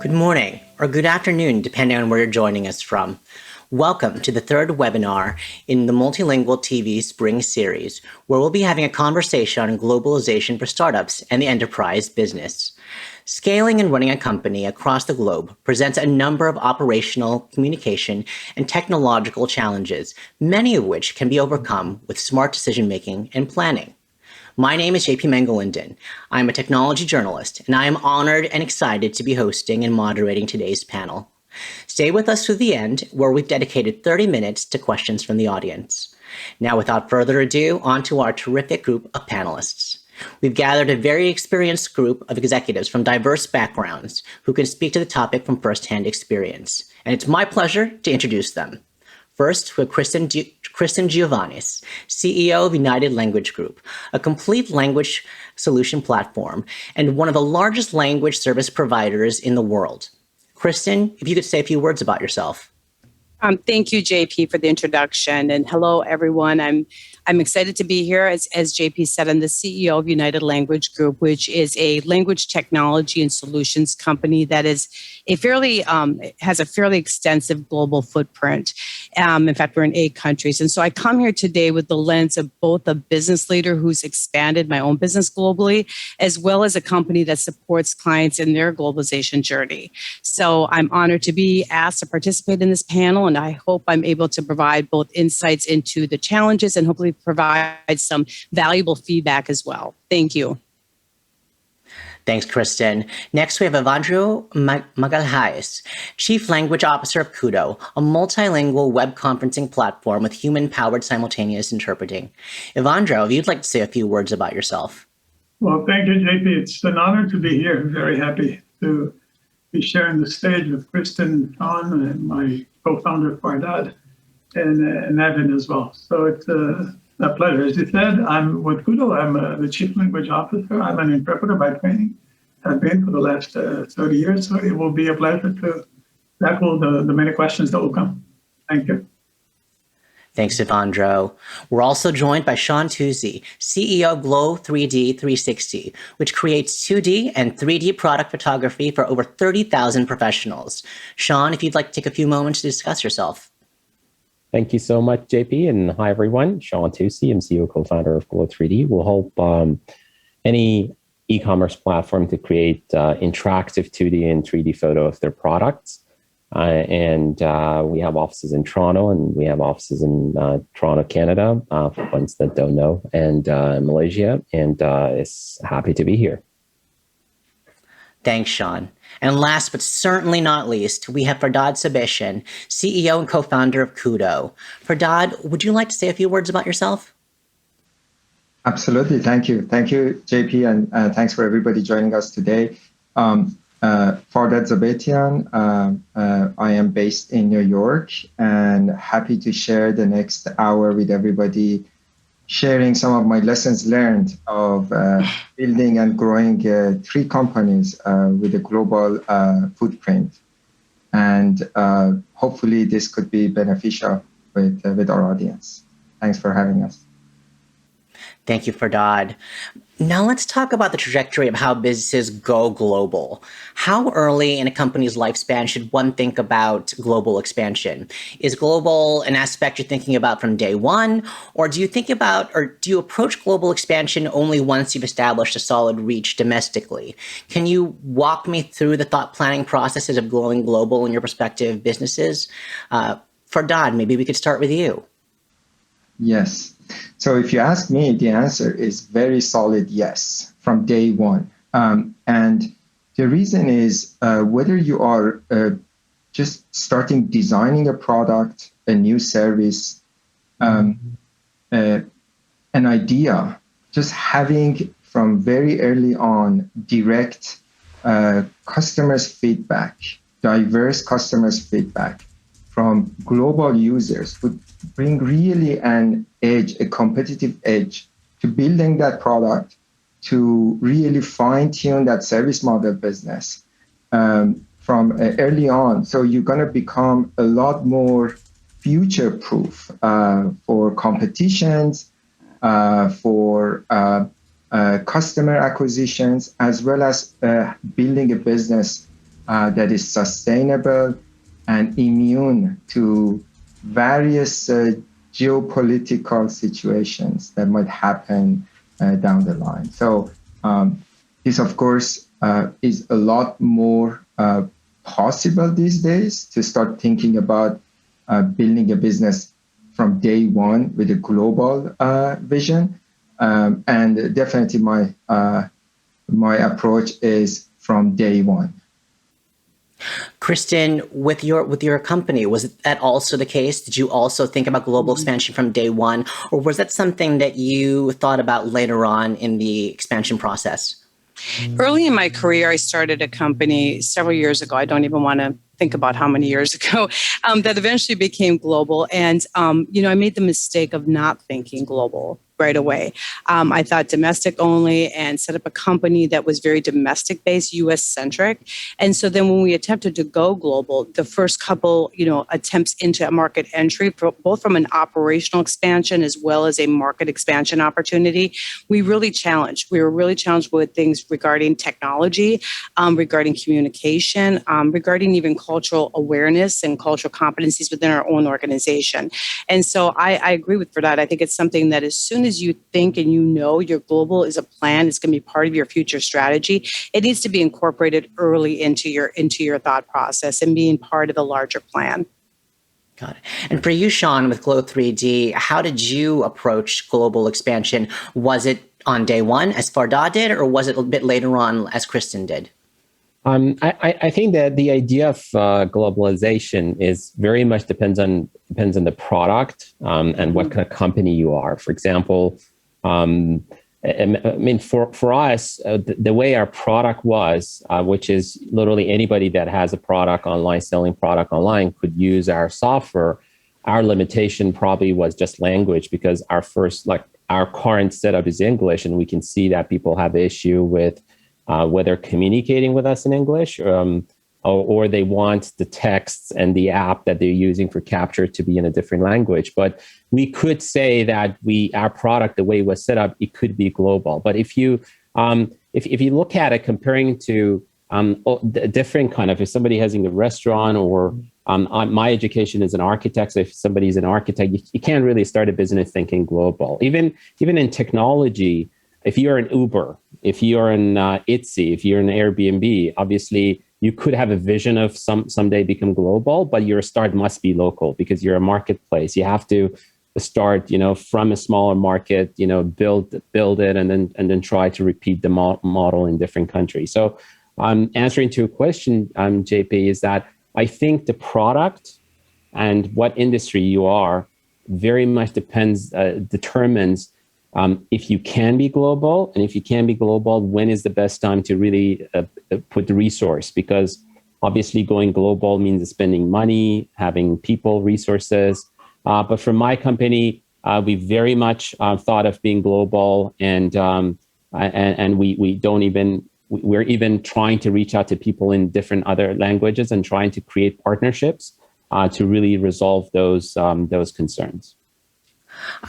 Good morning, or good afternoon, depending on where you're joining us from. Welcome to the third webinar in the Multilingual TV Spring Series, where we'll be having a conversation on globalization for startups and the enterprise business. Scaling and running a company across the globe presents a number of operational, communication, and technological challenges, many of which can be overcome with smart decision-making and planning. My name is JP Mangalindan. I'm a technology journalist, and I am honored and excited to be hosting and moderating today's panel. Stay with us through the end, where we've dedicated 30 minutes to questions from the audience. Now, without further ado, on to our terrific group of panelists. We've gathered a very experienced group of executives from diverse backgrounds who can speak to the topic from firsthand experience, and it's my pleasure to introduce them. First, we have Kristen Giovanis, CEO of United Language Group, a complete language solution platform and one of the largest language service providers in the world. Kristen, if you could say a few words about yourself. Thank you, JP, for the introduction. And hello, everyone. I'm excited to be here. As JP said, I'm the CEO of United Language Group, which is a language technology and solutions company that is has a fairly extensive global footprint. In fact, we're in 8 countries. And so I come here today with the lens of both a business leader who's expanded my own business globally, as well as a company that supports clients in their globalization journey. So I'm honored to be asked to participate in this panel, and I hope I'm able to provide both insights into the challenges and hopefully provide some valuable feedback as well. Thank you. Thanks, Kristen. Next, we have Ewandro Magalhães, Chief Language Officer of Kudo, a multilingual web conferencing platform with human-powered simultaneous interpreting. Ewandro, if you'd like to say a few words about yourself. Well, thank you, JP. It's an honor to be here. I'm very happy to be sharing the stage with Kristen, Sean, and my co-founder, Fardad, and Evan as well. So it's a pleasure. As you said, I'm with Kudo. I'm the Chief Language Officer. I'm an interpreter by training. I've been for the last 30 years, so it will be a pleasure to tackle the many questions that will come. Thank you. Thanks, Ewandro. We're also joined by Sean Toussi, CEO of Glow 3D 360, which creates 2D and 3D product photography for over 30,000 professionals. Sean, if you'd like to take a few moments to discuss yourself. Thank you so much, JP, and hi, everyone. Sean Toussi, I'm CEO and co-founder of Glow 3D. We'll help any e-commerce platform to create interactive 2D and 3D photo of their products. And we have offices in Toronto, and we have offices in Toronto, Canada, for ones that don't know, and Malaysia, and is happy to be here. Thanks, Sean. And last but certainly not least, we have Fardad Zabetian, CEO and co-founder of Kudo. Fardad, would you like to say a few words about yourself? Absolutely. Thank you. Thank you, JP, and thanks for everybody joining us today. Fardad Zabetian, I am based in New York and happy to share the next hour with everybody, sharing some of my lessons learned of building and growing 3 companies with a global footprint. And hopefully this could be beneficial with our audience. Thanks for having us. Thank you, Fardad. Now let's talk about the trajectory of how businesses go global. How early in a company's lifespan should one think about global expansion? Is global an aspect you're thinking about from day one, or do you approach global expansion only once you've established a solid reach domestically? Can you walk me through the thought planning processes of going global in your respective businesses? Fardad, maybe we could start with you. Yes. So if you ask me, the answer is very solid yes from day one. And the reason is whether you are just starting designing a product, a new service, an idea, just having from very early on direct customers' feedback, diverse customers' feedback from global users would bring really an edge, a competitive edge to building that product, to really fine-tune that service model business from early on. So you're going to become a lot more future-proof for competitions, for customer acquisitions, as well as building a business that is sustainable and immune to various geopolitical situations that might happen down the line. So this, of course, is a lot more possible these days to start thinking about building a business from day one with a global vision. And definitely my approach is from day one. Kristen, with your company, was that also the case? Did you also think about global expansion from day one, or was that something that you thought about later on in the expansion process? Early in my career, I started a company several years ago. I don't even want to think about how many years ago, that eventually became global. And, I made the mistake of not thinking global right away. I thought domestic only and set up a company that was very domestic based, US centric. And so then when we attempted to go global, the first couple, attempts into a market entry, both from an operational expansion as well as a market expansion opportunity, we were really challenged with things regarding technology, regarding communication, regarding even cultural awareness and cultural competencies within our own organization. And so I agree with Fardad. I think it's something that as soon as you think and your global is a plan, it's going to be part of your future strategy, it needs to be incorporated early into your thought process and being part of the larger plan. Got it. And for you, Sean, with Glow3D, how did you approach global expansion? Was it on day one, as Fardad did, or was it a bit later on, as Kristen did? I think that the idea of globalization is very much depends on the product and what kind of company you are. For example, for us, the way our product was, which is literally anybody that has a product online, selling product online, could use our software. Our limitation probably was just language, because our current setup is English, and we can see that people have an issue with whether communicating with us in English, or they want the texts and the app that they're using for capture to be in a different language. But we could say that our product, the way it was set up, it could be global. But if you look at it, comparing to different kind of, if somebody has a restaurant, or my education is an architect, so if somebody's an architect, you can't really start a business thinking global. Even in technology, if you're an Uber, if you're an Etsy, if you're an Airbnb, obviously you could have a vision of someday become global, but your start must be local because you're a marketplace. You have to start, from a smaller market, build it, and then try to repeat the model in different countries. So, answering to your question, JP, is that I think the product and what industry you are very much determines if you can be global, and if you can be global, when is the best time to really put the resource? Because obviously going global means spending money, having people, resources. But for my company, we very much thought of being global, and we're even trying to reach out to people in different other languages and trying to create partnerships to really resolve those concerns.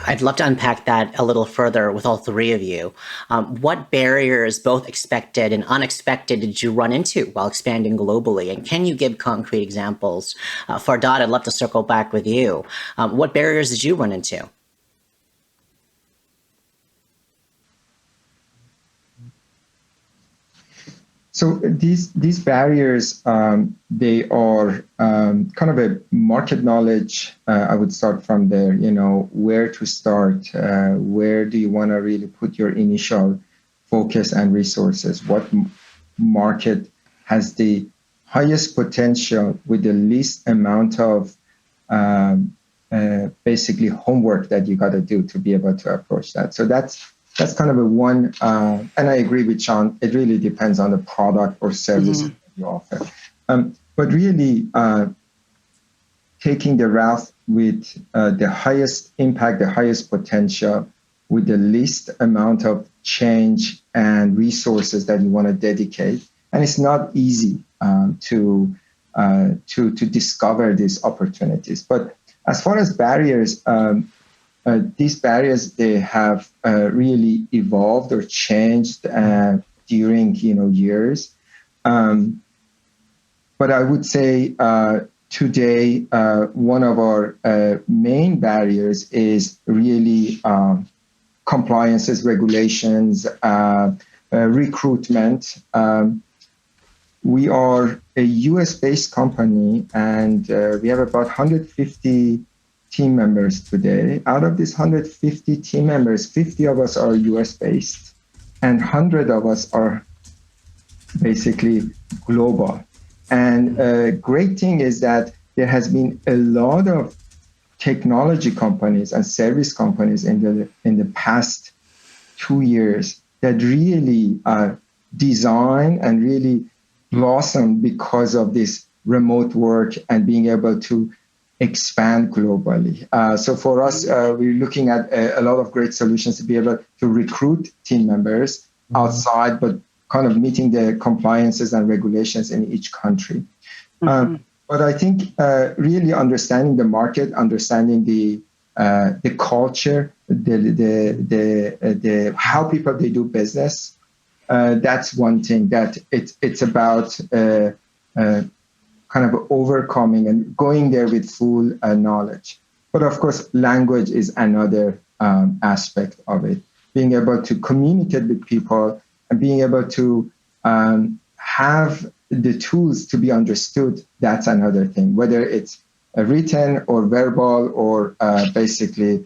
I'd love to unpack that a little further with all three of you. What barriers, both expected and unexpected, did you run into while expanding globally? And can you give concrete examples? Fardad, I'd love to circle back with you. What barriers did you run into? So these barriers, they are kind of a market knowledge. I would start from there, where to start, where do you want to really put your initial focus and resources? What market has the highest potential with the least amount of basically homework that you got to do to be able to approach that? So that's kind of a one, and I agree with Sean, it really depends on the product or service that you offer. But really taking the route with the highest impact, the highest potential, with the least amount of change and resources that you want to dedicate. And it's not easy to discover these opportunities. But as far as barriers, these barriers, they have really evolved or changed during years. But I would say today, one of our main barriers is really compliances, regulations, recruitment. We are a US-based company, and we have about 150 team members today. Out of these 150 team members, 50 of us are US-based, and 100 of us are basically global. And a great thing is that there has been a lot of technology companies and service companies in the past 2 years that really design and really blossom because of this remote work and being able to expand globally. So for us, we're looking at a lot of great solutions to be able to recruit team members outside, but kind of meeting the compliances and regulations in each country. But I think really understanding the market, understanding the culture, the how people they do business, that's one thing that it's about kind of overcoming and going there with full knowledge. But of course, language is another aspect of it. Being able to communicate with people and being able to have the tools to be understood, that's another thing, whether it's written or verbal or basically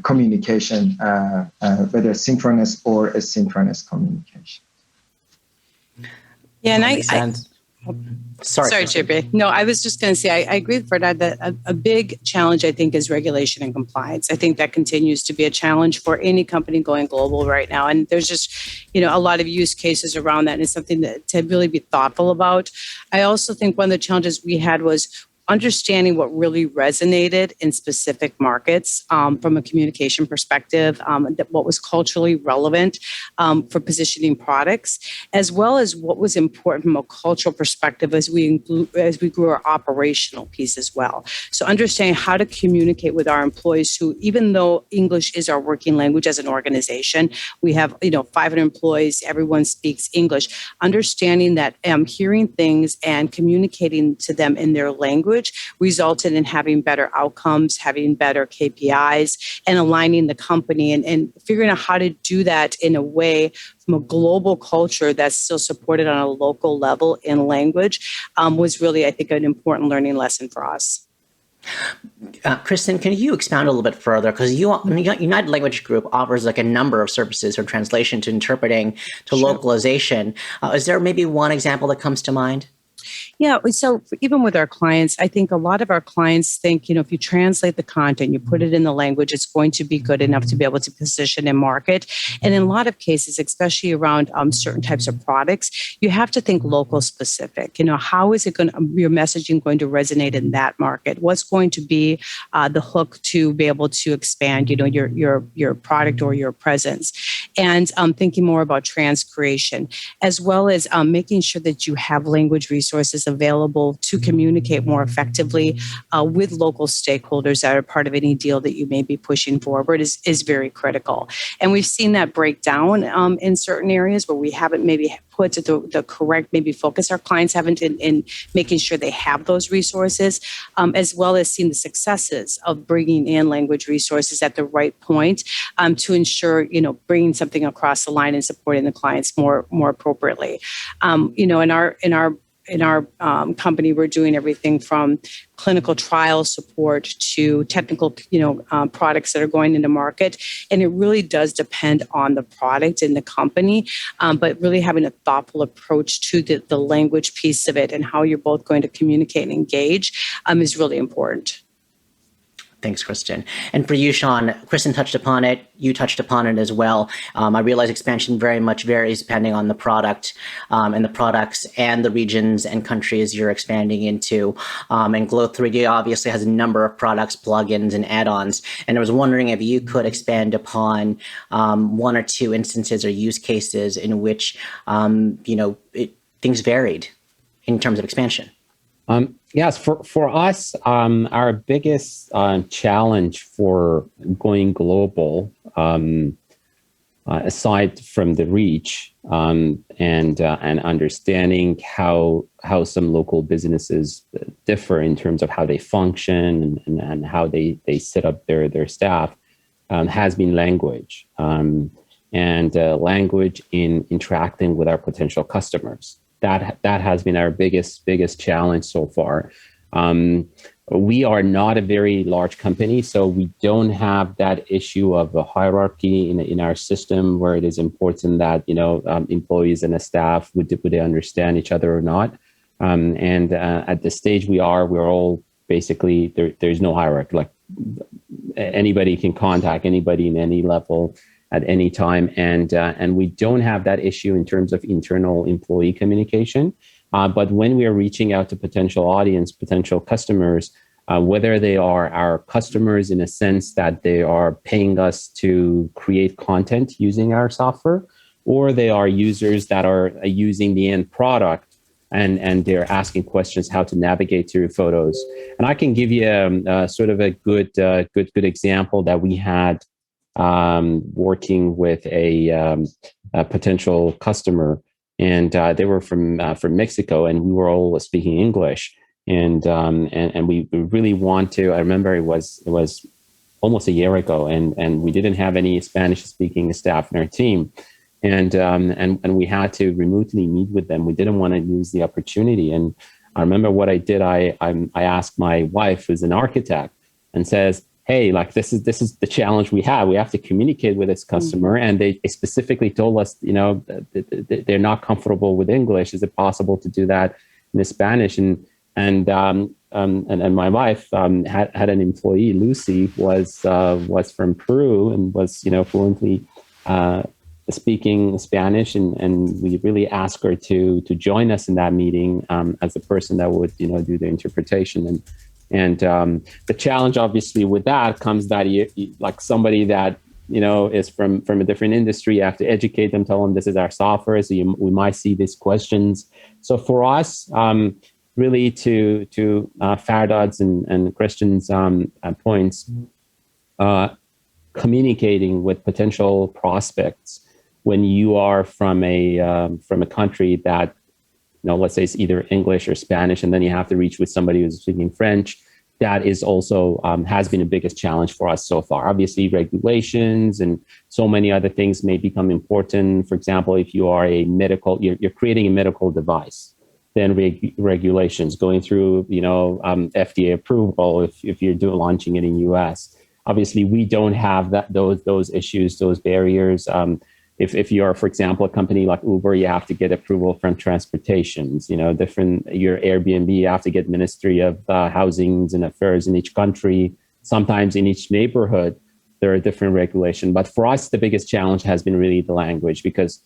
communication, whether synchronous or asynchronous communication. Yeah, and Sorry, JP. No, I was just going to say, I agree with Fardad that a big challenge, I think, is regulation and compliance. I think that continues to be a challenge for any company going global right now. And there's just, a lot of use cases around that. And it's something that to really be thoughtful about. I also think one of the challenges we had was understanding what really resonated in specific markets from a communication perspective, what was culturally relevant for positioning products, as well as what was important from a cultural perspective as we grew our operational piece as well. So understanding how to communicate with our employees who, even though English is our working language as an organization, we have 500 employees, everyone speaks English, understanding that hearing things and communicating to them in their language resulted in having better outcomes, having better KPIs, and aligning the company and figuring out how to do that in a way from a global culture that's still supported on a local level in language was really, I think, an important learning lesson for us. Kristen, can you expound a little bit further? Because United Language Group offers like a number of services from translation to interpreting to localization. Is there maybe one example that comes to mind? Yeah, so even with our clients, I think a lot of our clients think, if you translate the content, you put it in the language, it's going to be good enough to be able to position and market. And in a lot of cases, especially around certain types of products, you have to think local specific. How is your messaging going to resonate in that market? What's going to be the hook to be able to expand, your product or your presence? And thinking more about transcreation, as well as making sure that you have language resources available to communicate more effectively with local stakeholders that are part of any deal that you may be pushing forward is very critical. And we've seen that break down in certain areas where we haven't maybe put the correct maybe focus our clients haven't in making sure they have those resources, as well as seeing the successes of bringing in language resources at the right point to ensure, bringing something across the line and supporting the clients more appropriately. In our company, we're doing everything from clinical trial support to technical, products that are going into market. And it really does depend on the product and the company, but really having a thoughtful approach to the language piece of it and how you're both going to communicate and engage is really important. Thanks, Kristen. And for you, Sean, Kristen touched upon it. You touched upon it as well. I realize expansion very much varies depending on the product and the products and the regions and countries you're expanding into. And Glow 3D obviously has a number of products, plugins, and add-ons. And I was wondering if you could expand upon one or two instances or use cases in which, things varied in terms of expansion. Yes, for us, our biggest challenge for going global aside from the reach and understanding how some local businesses differ in terms of how they function and how they set up their staff, has been language, and language in interacting with our potential customers. That has been our biggest challenge so far. We are not a very large company, so we don't have that issue of a hierarchy in our system where it is important that employees and the staff would they understand each other or not. And at the stage we're all basically there's no hierarchy. Like anybody can contact anybody in any level at any time, and we don't have that issue in terms of internal employee communication. But when we are reaching out to potential audience, potential customers, whether they are our customers in a sense that they are paying us to create content using our software, or they are users that are using the end product and they're asking questions how to navigate through photos. And I can give you sort of a good example that we had working with a potential customer. And they were from Mexico, and we were all speaking English. And we really want to. I remember it was almost a year ago, and we didn't have any Spanish-speaking staff in our team, and we had to remotely meet with them. We didn't want to lose the opportunity. And I remember what I did. I asked my wife, who's an architect, and says, hey, like this is the challenge we have. We have to communicate with this customer, and they specifically told us, they're not comfortable with English. Is it possible to do that in Spanish? And my wife had an employee, Lucy, was from Peru and was fluently speaking Spanish, and we really asked her to join us in that meeting as the person that would do the interpretation. And the challenge, obviously, with that comes that you like somebody that is from a different industry. You have to educate them, tell them this is our software, so we might see these questions. So for us, really to Fardad's and Kristen's points, communicating with potential prospects when you are from a country that, let's say it's either English or Spanish, and then you have to reach with somebody who's speaking French. That is also has been the biggest challenge for us so far. Obviously, regulations and so many other things may become important. For example, if you are you're creating a medical device, then regulations going through, FDA approval if you're launching it in US. Obviously, we don't have those issues, those barriers. If you are, for example, a company like Uber, you have to get approval from transportations. Your Airbnb, you have to get Ministry of Housings and Affairs in each country. Sometimes in each neighborhood, there are different regulations. But for us, the biggest challenge has been really the language, because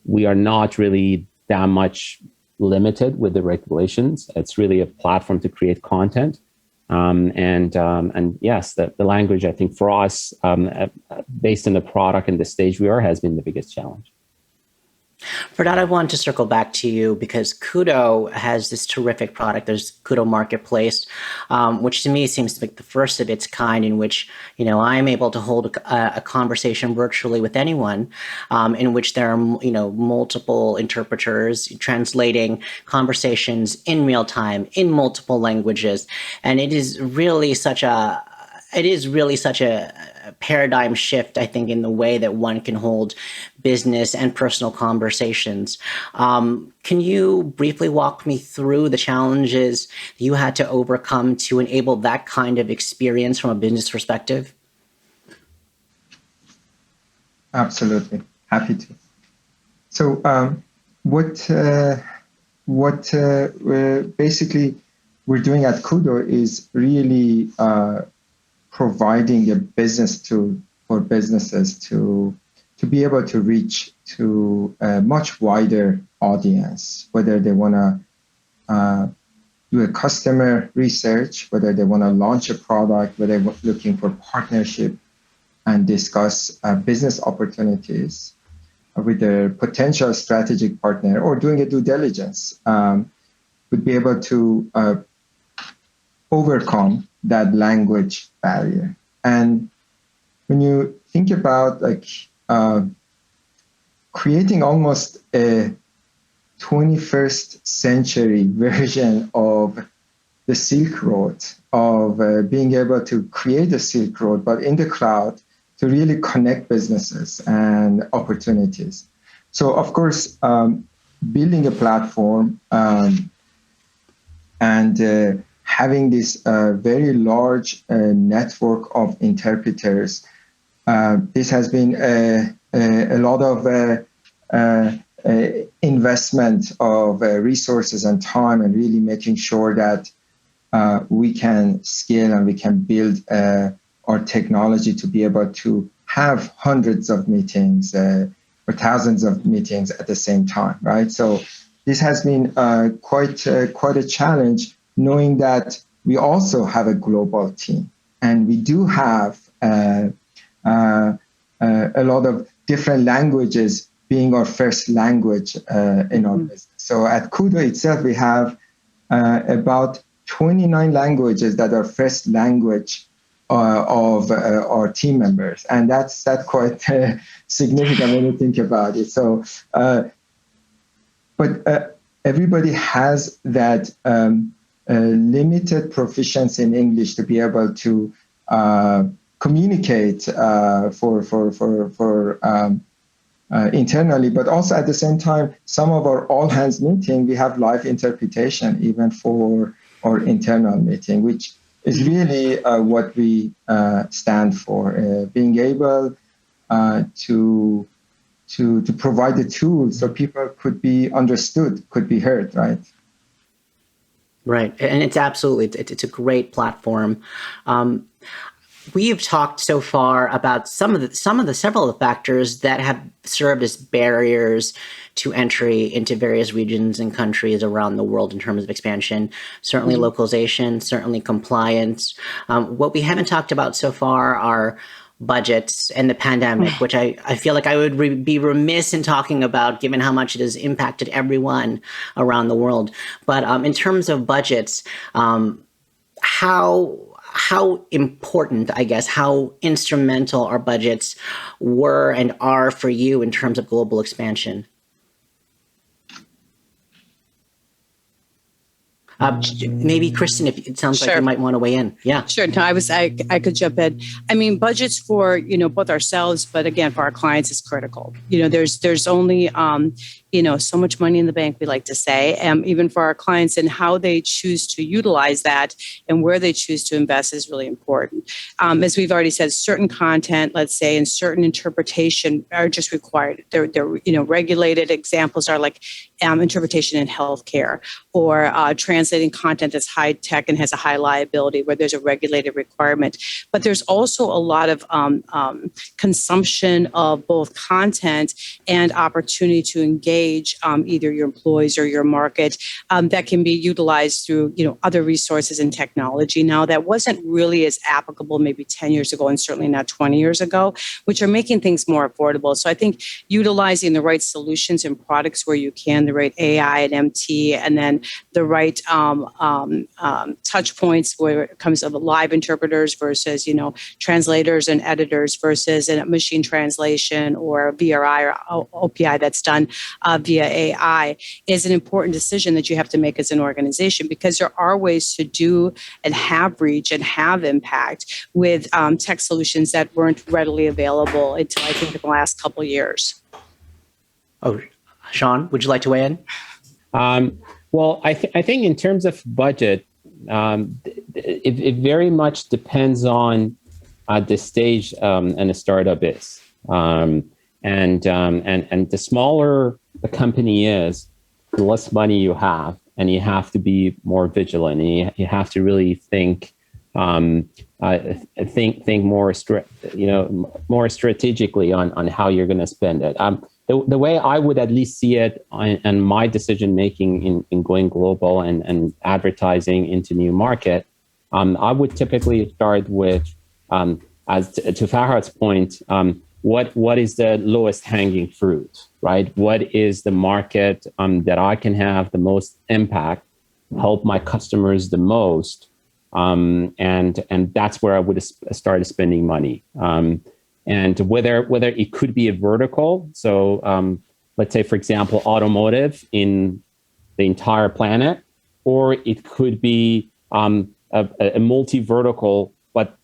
we are not really that much limited with the regulations. It's really a platform to create content. And yes, the language, I think for us, based on the product and the stage we are, has been the biggest challenge. Fardad, I want to circle back to you because Kudo has this terrific product. There's Kudo Marketplace, which to me seems to be the first of its kind, in which I'm able to hold a conversation virtually with anyone, in which there are multiple interpreters translating conversations in real time in multiple languages, and it is really such a paradigm shift, I think, in the way that one can hold business and personal conversations. Can you briefly walk me through the challenges you had to overcome to enable that kind of experience from a business perspective? Absolutely. Happy to. So what basically we're doing at Kudo is really providing a business tool for businesses to be able to reach to a much wider audience, whether they want to do a customer research, whether they want to launch a product, whether they're looking for partnership and discuss business opportunities with their potential strategic partner, or doing a due diligence, would be able to overcome that language barrier. And when you think about creating almost a 21st century version of the Silk Road, of being able to create a Silk Road, but in the cloud, to really connect businesses and opportunities. So, of course, building a platform and having this very large network of interpreters, this has been a lot of investment of resources and time, and really making sure that we can scale and we can build our technology to be able to have hundreds of meetings or thousands of meetings at the same time, right? So this has been quite a challenge, knowing that we also have a global team, and we do have a lot of different languages being our first language in our business. So at Kudo itself, we have about 29 languages that are first language of our team members, and that's quite significant when you think about it. So, but everybody has that limited proficiency in English to be able to communicate internally, but also at the same time, some of our all hands meeting, we have live interpretation even for our internal meeting, which is really what we stand for, being able to provide the tools so people could be understood, could be heard, right? Right, and it's absolutely, it's a great platform. We have talked so far about several of the factors that have served as barriers to entry into various regions and countries around the world in terms of expansion. Certainly localization, certainly compliance. What we haven't talked about so far are budgets and the pandemic, which I feel like I would be remiss in talking about, given how much it has impacted everyone around the world. But in terms of budgets, how important, I guess, how instrumental our budgets were and are for you in terms of global expansion? Maybe Kristen, if it sounds like you might want to weigh in. Yeah, sure. No, I could jump in. I mean, budgets for both ourselves, but again for our clients is critical. There's only so much money in the bank, we like to say, even for our clients, and how they choose to utilize that and where they choose to invest is really important. As we've already said, certain content, let's say, and certain interpretation are just required. They're regulated. Examples are like interpretation in healthcare, or translating content that's high tech and has a high liability, where there's a regulated requirement. But there's also a lot of consumption of both content and opportunity to engage either your employees or your market that can be utilized through other resources and technology now that wasn't really as applicable maybe 10 years ago, and certainly not 20 years ago, which are making things more affordable. So I think utilizing the right solutions and products where you can, the right AI and MT, and then the right touch points where it comes to live interpreters versus translators and editors versus a machine translation or VRI or OPI that's done via AI is an important decision that you have to make as an organization, because there are ways to do and have reach and have impact with tech solutions that weren't readily available until I think in the last couple of years. Oh, Sean, would you like to weigh in? Well, I think in terms of budget, it very much depends on the stage and a startup is. And the smaller the company is, the less money you have, and you have to be more vigilant. And you have to really think more more strategically on how you're going to spend it. The way I would at least see it, and my decision making in going global and advertising into new market, I would typically start with, as to Fahad's point, what is the lowest hanging fruit, right? What is the market that I can have the most impact, help my customers the most, and that's where I would have started spending money. and whether it could be a vertical. So let's say, for example, automotive in the entire planet, or it could be a multi-vertical, but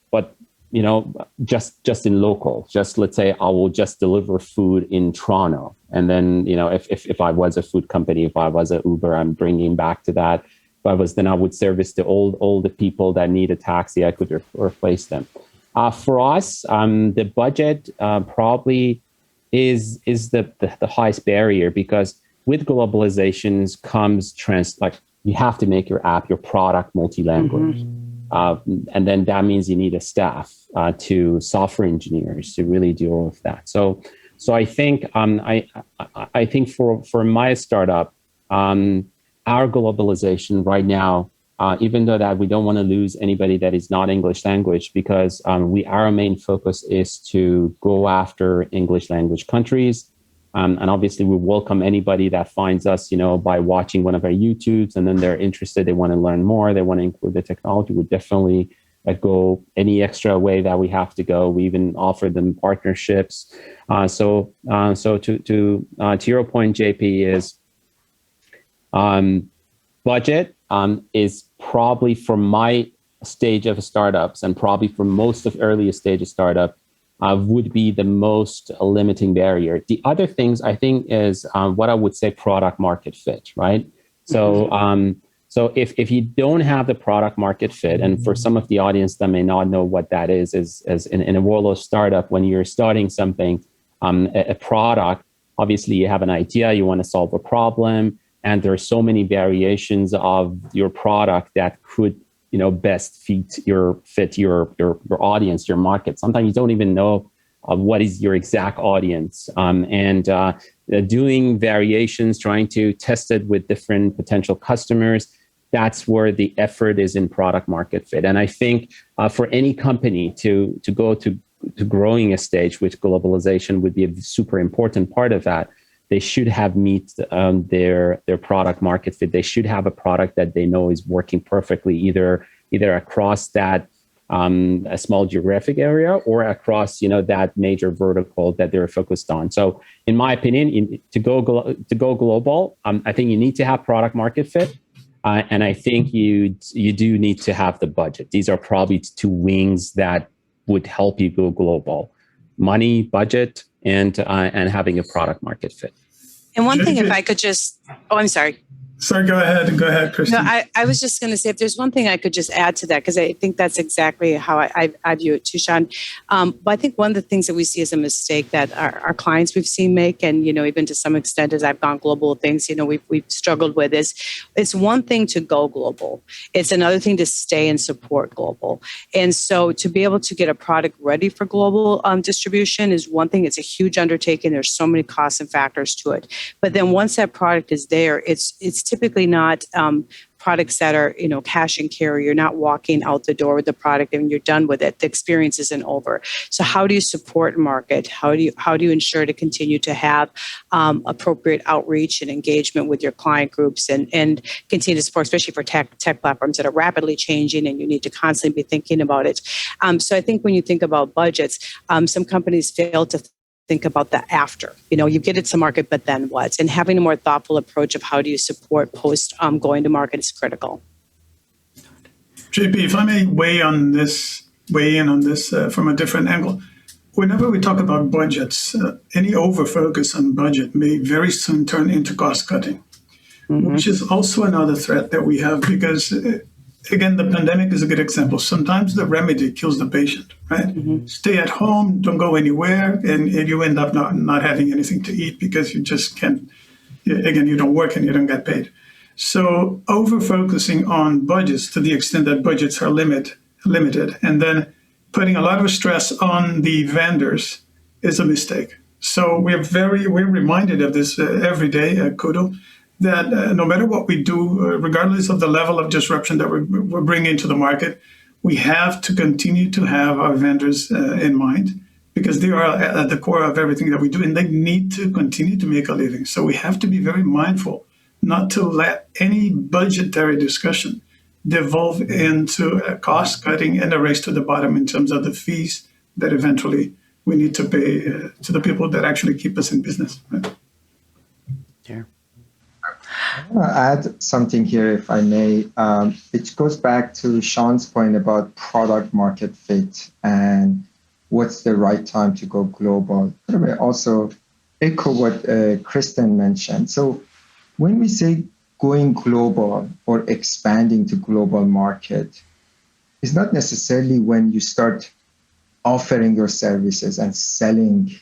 just in local. Just let's say I will just deliver food in Toronto, and then if I was a food company, if I was an Uber, I'm bringing back to that. If I was, then I would service all the people that need a taxi. I could replace them. For us, the budget probably is the highest barrier, because with globalizations comes you have to make your app, your product multi-language. And then that means you need a staff to software engineers to really deal with that. So I think I think for my startup, our globalization right now, even though that we don't want to lose anybody that is not English language, because our main focus is to go after English language countries. And obviously, we welcome anybody that finds us, by watching one of our YouTubes, and then they're interested, they want to learn more, they want to include the technology. We definitely go any extra way that we have to go. We even offer them partnerships. So to your point, JP, is budget is probably for my stage of startups, and probably for most of earliest stage of startup, would be the most limiting barrier. The other things I think is what I would say product market fit, right? So so if you don't have the product market fit, and for some of the audience that may not know what that is as in a world of startup, when you're starting something, a product, obviously you have an idea, you want to solve a problem, and there are so many variations of your product that could best fit your audience, your market. Sometimes you don't even know what is your exact audience, and doing variations, trying to test it with different potential customers. That's where the effort is in product market fit. And I think for any company to go to growing a stage with globalization would be a super important part of that. They should have meet their product market fit. They should have a product that they know is working perfectly, either across that a small geographic area, or across that major vertical that they're focused on. So, in my opinion, to go global, I think you need to have product market fit, and I think you do need to have the budget. These are probably two wings that would help you go global: money, budget, and having a product market fit. And one thing, if I could just, I'm sorry. Sorry, go ahead, Kristen. No, I was just going to say, if there's one thing I could just add to that, because I think that's exactly how I view it too, Sean. But I think one of the things that we see as a mistake that our clients we've seen make, and even to some extent as I've gone global, things we've struggled with, is it's one thing to go global, it's another thing to stay and support global. And so to be able to get a product ready for global distribution is one thing. It's a huge undertaking. There's so many costs and factors to it. But then once that product is there, it's typically not products that are, cash and carry. You're not walking out the door with the product and you're done with it. The experience isn't over. So how do you support market? How do you ensure to continue to have appropriate outreach and engagement with your client groups and continue to support, especially for tech platforms that are rapidly changing and you need to constantly be thinking about it. So I think when you think about budgets, some companies fail to think about the after. You get it to market, but then what? And having a more thoughtful approach of how do you support post going to market is critical. JP, if I may weigh in on this from a different angle. Whenever we talk about budgets, any over-focus on budget may very soon turn into cost cutting, which is also another threat that we have, because again, the pandemic is a good example. Sometimes the remedy kills the patient, right? Stay at home, don't go anywhere, and you end up not having anything to eat because you just can't, again, you don't work and you don't get paid. So over-focusing on budgets to the extent that budgets are limited, and then putting a lot of stress on the vendors is a mistake. So we're reminded of this every day at Kudo, that no matter what we do, regardless of the level of disruption that we're bringing to the market, we have to continue to have our vendors in mind, because they are at the core of everything that we do, and they need to continue to make a living. So we have to be very mindful not to let any budgetary discussion devolve into a cost cutting and a race to the bottom in terms of the fees that eventually we need to pay to the people that actually keep us in business. Right? Yeah. I want to add something here, if I may. It goes back to Sean's point about product market fit and what's the right time to go global. I may also echo what Kristen mentioned. So when we say going global or expanding to global market, it's not necessarily when you start offering your services and selling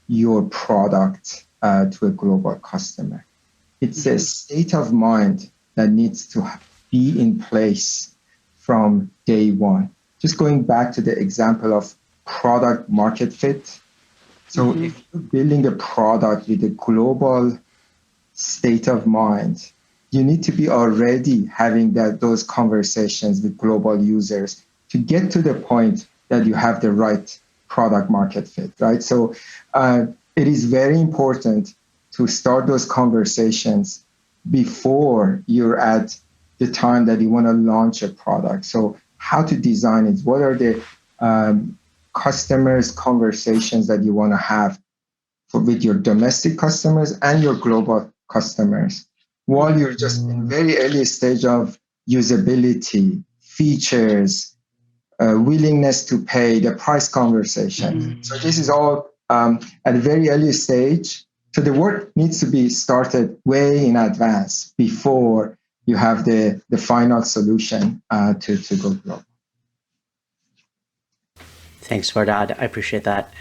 your product to a global customer. It's a state of mind that needs to be in place from day one. Just going back to the example of product market fit. So if you're building a product with a global state of mind, you need to be already having those conversations with global users to get to the point that you have the right product market fit, right? So it is very important to start those conversations before you're at the time that you want to launch a product. So how to design it? What are the customers' conversations that you want to have with your domestic customers and your global customers while you're just in very early stage of usability, features, willingness to pay, the price conversation. So this is all at a very early stage. So the work needs to be started way in advance before you have the final solution to go global. Thanks, Fardad. I appreciate that.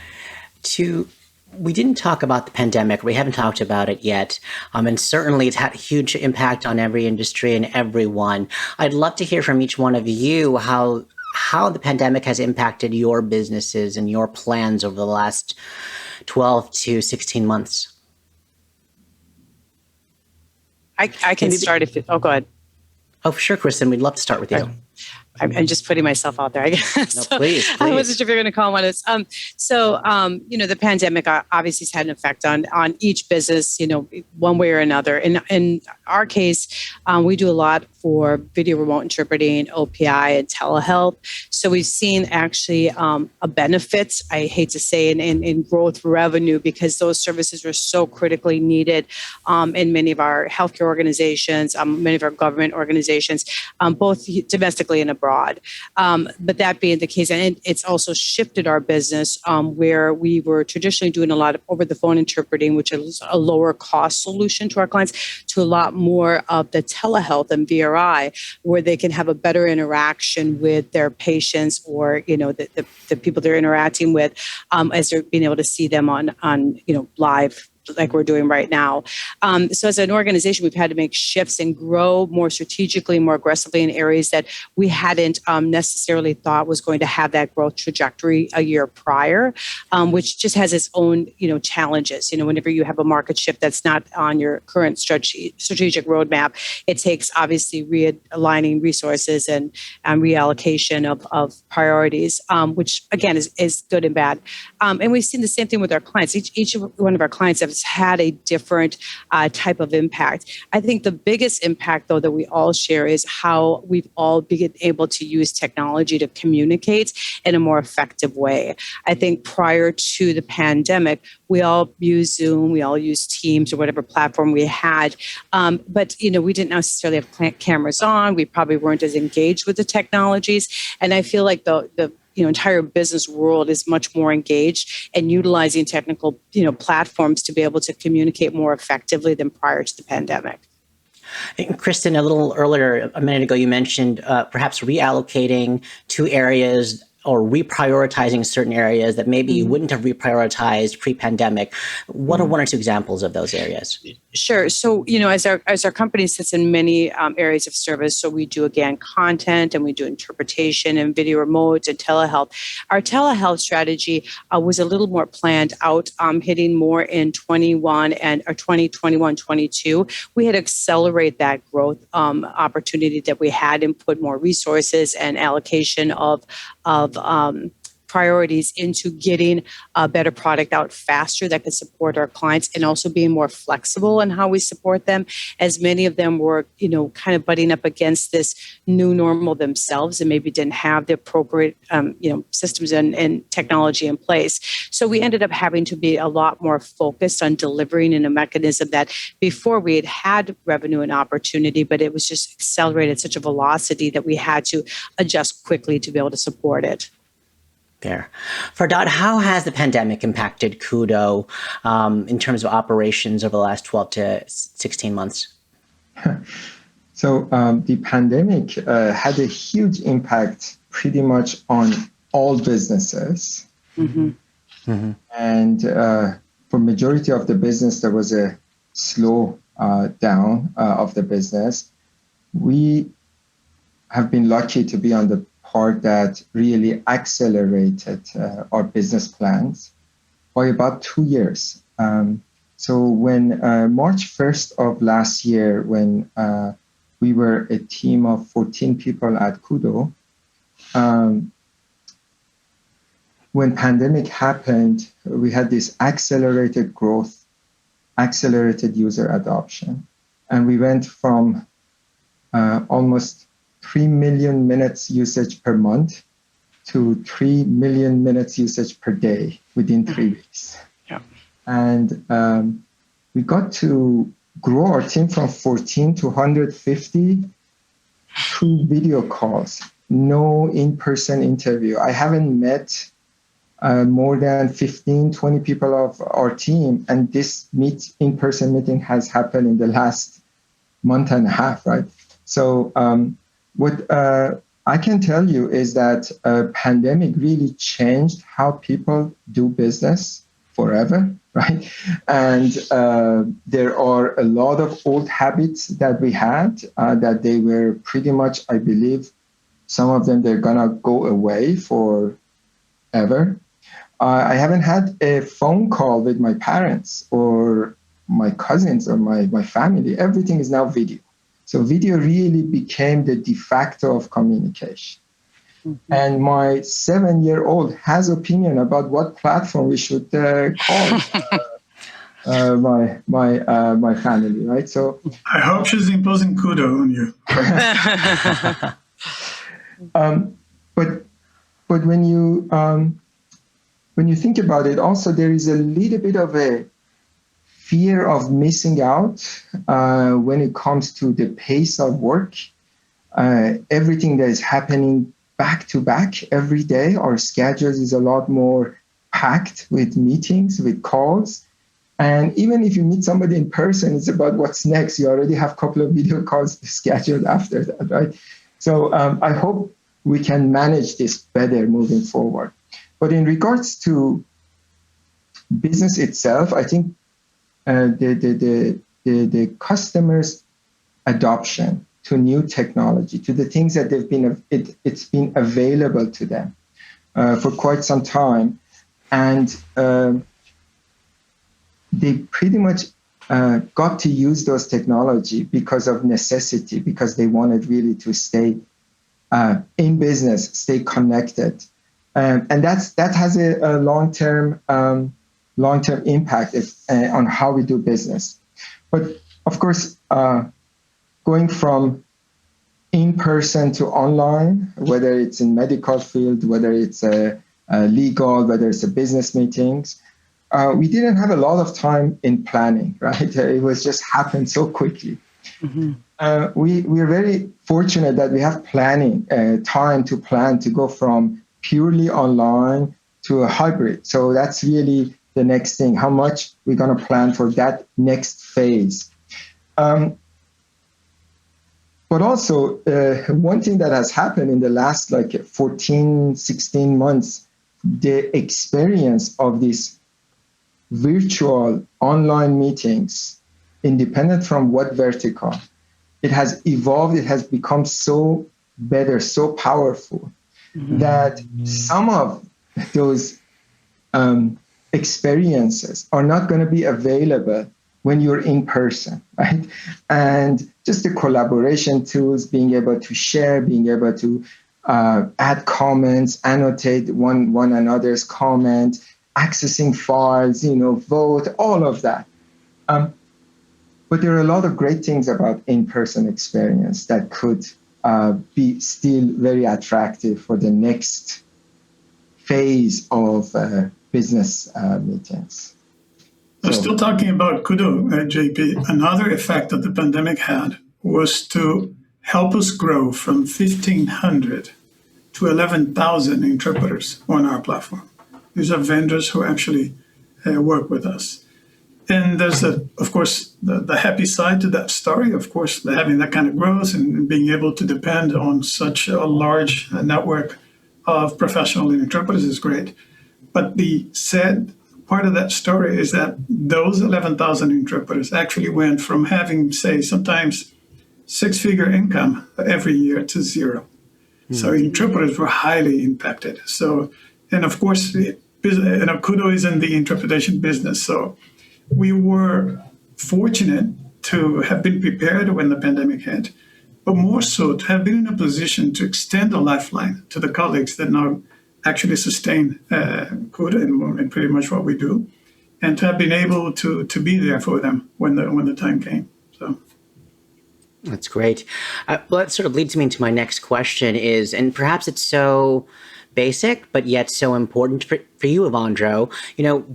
We didn't talk about the pandemic. We haven't talked about it yet. And certainly it's had a huge impact on every industry and everyone. I'd love to hear from each one of you how the pandemic has impacted your businesses and your plans over the last 12 to 16 months. I can start go ahead. Oh, sure, Kristen. We'd love to start with you. I'm just putting myself out there, I guess. No, please. I wasn't sure if you're going to call on us. The pandemic obviously has had an effect on each business, one way or another. In our case, we do a lot for video remote interpreting, OPI, and telehealth. So we've seen actually a benefit, I hate to say, in growth revenue because those services were so critically needed in many of our healthcare organizations, many of our government organizations, both domestically and abroad. But that being the case, and it's also shifted our business where we were traditionally doing a lot of over-the-phone interpreting, which is a lower cost solution to our clients, to a lot more of the telehealth and VRI, where they can have a better interaction with their patients or the people they're interacting with as they're being able to see them on live, like we're doing right now. So as an organization, we've had to make shifts and grow more strategically, more aggressively in areas that we hadn't necessarily thought was going to have that growth trajectory a year prior, which just has its own, challenges. Whenever you have a market shift that's not on your current strategic roadmap, it takes obviously realigning resources and reallocation of priorities, which again is good and bad. And we've seen the same thing with our clients. Each one of our clients have had a different type of impact. I think the biggest impact, though, that we all share is how we've all been able to use technology to communicate in a more effective way. I think prior to the pandemic, we all use Zoom, we all use Teams or whatever platform we had. But, we didn't necessarily have cameras on. We probably weren't as engaged with the technologies. And I feel like the entire business world is much more engaged and utilizing technical, platforms to be able to communicate more effectively than prior to the pandemic. And Kristen, a little earlier, a minute ago, you mentioned perhaps reallocating to areas or reprioritizing certain areas that maybe you wouldn't have reprioritized pre-pandemic. What are one or two examples of those areas? Sure. So, as our company sits in many areas of service, so we do, again, content and we do interpretation and video remote and telehealth. Our telehealth strategy was a little more planned out, hitting more in 2021, 22. We had to accelerate that growth opportunity that we had and put more resources and allocation of priorities into getting a better product out faster that could support our clients, and also being more flexible in how we support them, as many of them were, kind of butting up against this new normal themselves and maybe didn't have the appropriate, systems and technology in place. So we ended up having to be a lot more focused on delivering in a mechanism that before we had revenue and opportunity, but it was just accelerated at such a velocity that we had to adjust quickly to be able to support it. Fair. Fardad, how has the pandemic impacted Kudo in terms of operations over the last 12 to 16 months? So the pandemic had a huge impact pretty much on all businesses. Mm-hmm. Mm-hmm. And for majority of the business, there was a slow down of the business. We have been lucky to be on the part that really accelerated our business plans by about 2 years. So when March 1st of last year, when we were a team of 14 people at Kudo, when pandemic happened, we had this accelerated growth, accelerated user adoption. And we went from almost 3 million minutes usage per month to 3 million minutes usage per day within 3 weeks. Yeah. And we got to grow our team from 14 to 150 through video calls, no in-person interview. I haven't met more than 15, 20 people of our team, and this in-person meeting has happened in the last month and a half, right? So what I can tell you is that pandemic really changed how people do business forever, right? And there are a lot of old habits that we had that they were pretty much, I believe, some of them, they're gonna go away forever. I haven't had a phone call with my parents or my cousins or my family. Everything is now video. So video really became the de facto of communication. Mm-hmm. And my 7-year-old has opinion about what platform we should call my family, right? So I hope she's imposing Kudo on you. But when you think about it, also there is a little bit of a fear of missing out when it comes to the pace of work. Everything that is happening back to back every day, our schedules is a lot more packed with meetings, with calls. And even if you meet somebody in person, it's about what's next. You already have a couple of video calls scheduled after that, right? So I hope we can manage this better moving forward. But in regards to business itself, I think the customers' adoption to new technology, to the things that it's been available to them for quite some time, and they pretty much got to use those technology because of necessity, because they wanted really to stay in business, stay connected, and that has a long-term impact on how we do business. But of course, going from in-person to online, whether it's in medical field, whether it's legal, whether it's a business meetings, we didn't have a lot of time in planning, right? It was just happened so quickly. Mm-hmm. We're very fortunate that we have planning, time to plan to go from purely online to a hybrid. So that's really the next thing, how much we're going to plan for that next phase. But also, one thing that has happened in the last 14, 16 months, the experience of these virtual online meetings, independent from what vertical, it has evolved, it has become so better, so powerful, mm-hmm. that some of those experiences are not going to be available when you're in person, right? And just the collaboration tools, being able to share, being able to add comments, annotate one another's comment, accessing files, vote, all of that. But there are a lot of great things about in-person experience that could be still very attractive for the next phase of business meetings. So still talking about Kudo, JP, another effect that the pandemic had was to help us grow from 1,500 to 11,000 interpreters on our platform. These are vendors who actually work with us. And there's, of course, the happy side to that story. Of course, having that kind of growth and being able to depend on such a large network of professional interpreters is great. But the sad part of that story is that those 11,000 interpreters actually went from having, say, sometimes six-figure income every year to zero. So interpreters were highly impacted. So, and of course, Kudo is in the interpretation business. So we were fortunate to have been prepared when the pandemic hit, but more so to have been in a position to extend a lifeline to the colleagues that now actually sustain Kudo and pretty much what we do, and to have been able to be there for them when the time came. So. That's great. Well, that sort of leads me into my next question is, and perhaps it's so basic, but yet so important for you, Ewandro,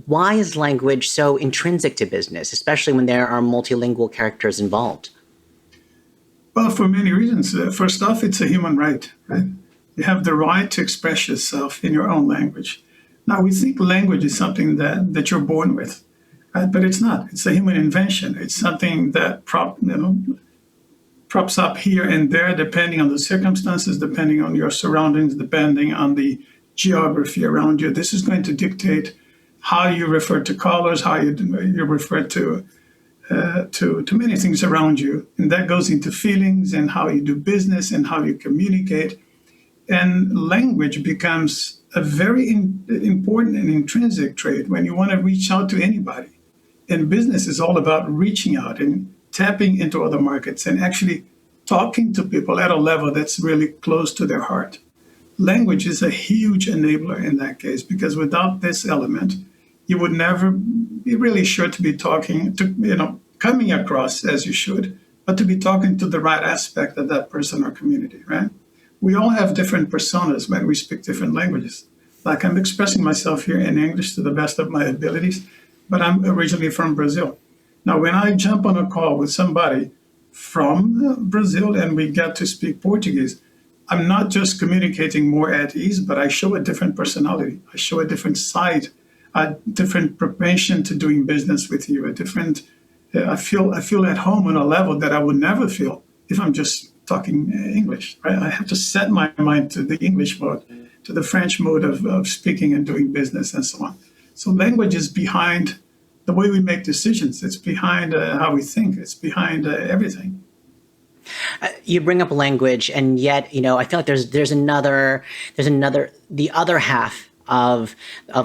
why is language so intrinsic to business, especially when there are multilingual characters involved? Well, for many reasons. First off, it's a human right? You have the right to express yourself in your own language. Now, we think language is something that you're born with, right? But it's not. It's a human invention. It's something that props up here and there, depending on the circumstances, depending on your surroundings, depending on the geography around you. This is going to dictate how you refer to callers, how you refer to many things around you. And that goes into feelings and how you do business and how you communicate. And language becomes a very important and intrinsic trait when you want to reach out to anybody. And business is all about reaching out and tapping into other markets and actually talking to people at a level that's really close to their heart. Language is a huge enabler in that case, because without this element, you would never be really sure to be talking to, coming across as you should, but to be talking to the right aspect of that person or community, right? We all have different personas when we speak different languages. Like I'm expressing myself here in English to the best of my abilities, but I'm originally from Brazil. Now, when I jump on a call with somebody from Brazil and we get to speak Portuguese, I'm not just communicating more at ease, but I show a different personality. I show a different side, a different propension to doing business with you, I feel at home on a level that I would never feel if I'm just talking English, right? I have to set my mind to the English mode, to the French mode of speaking and doing business and so on. So language is behind the way we make decisions. It's behind how we think. It's behind everything. You bring up language, and yet, I feel like there's another, the other half of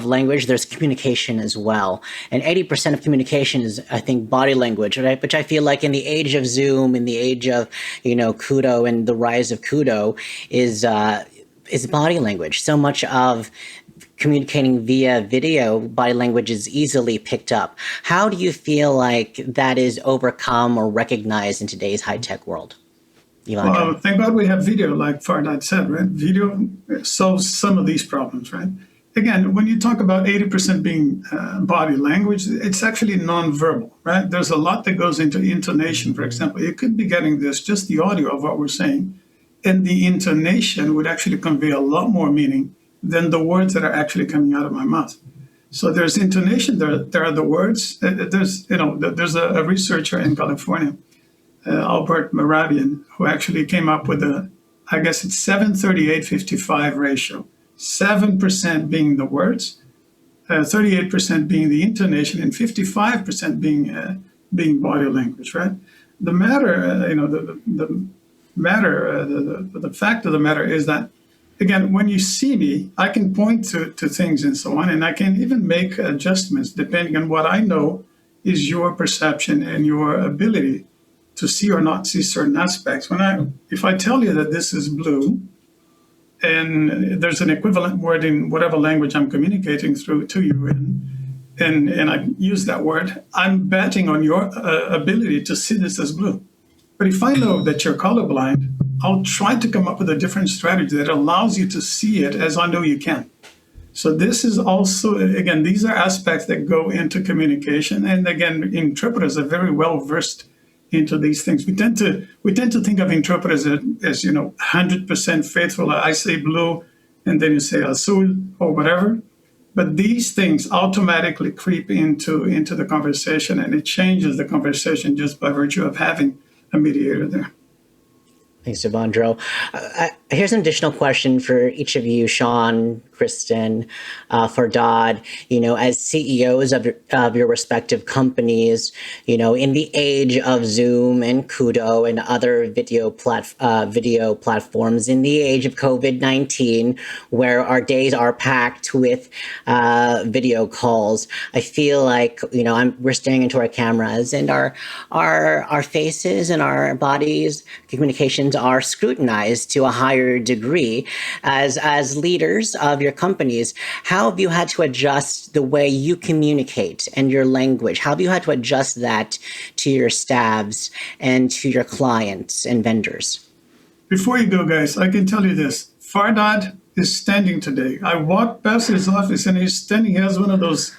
language. There's communication as well, and 80% of communication is, I think, body language, right? Which I feel like in the age of Zoom, in the age of Kudo and the rise of Kudo, is body language. So much of communicating via video, body language is easily picked up. How do you feel like that is overcome or recognized in today's high-tech world? Ewandro? Well, thank God we have video, like Fardad said, right? Video solves some of these problems, right? Again, when you talk about 80% being body language, it's actually nonverbal, right? There's a lot that goes into intonation, for example. You could be getting just the audio of what we're saying, and the intonation would actually convey a lot more meaning than the words that are actually coming out of my mouth. So there's intonation, there are the words. There's a researcher in California, Albert Mehrabian, who actually came up with I guess it's 7:38:55 ratio. 7% being the words, 38% being the intonation, and 55% being body language, right? The fact of the matter is that, again, when you see me, I can point to things and so on, and I can even make adjustments depending on what I know is your perception and your ability to see or not see certain aspects. If I tell you that this is blue, and there's an equivalent word in whatever language I'm communicating through to you and I use that word, I'm betting on your ability to see this as blue. But if I know that you're colorblind, I'll try to come up with a different strategy that allows you to see it as I know you can. So this is also, again, these are aspects that go into communication. And again, interpreters are very well versed into these things. We tend to think of interpreters as 100% faithful. I say blue, and then you say azul or whatever. But these things automatically creep into the conversation, and it changes the conversation just by virtue of having a mediator there. Thanks, Ewandro. Here's an additional question for each of you, Sean, Kristen, Fardad. As CEOs of your respective companies, in the age of Zoom and Kudo and other video platforms, in the age of COVID-19, where our days are packed with video calls, I feel like we're staring into our cameras, and our faces and our bodies communications are scrutinized to a higher degree. As leaders of your companies, how have you had to adjust the way you communicate and your language? How have you had to adjust that to your staffs and to your clients and vendors? Before you go, guys, I can tell you this. Fardad is standing today. I walked past his office and he's standing. He has one of those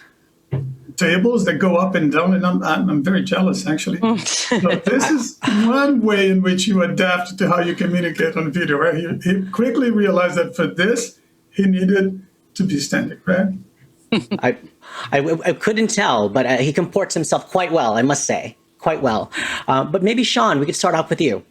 tables that go up and down, and I'm very jealous, actually. But this is one way in which you adapt to how you communicate on video, right? He quickly realized that for this, he needed to be standing, right? I couldn't tell, but he comports himself quite well, I must say, quite well. But maybe, Sean, we could start off with you.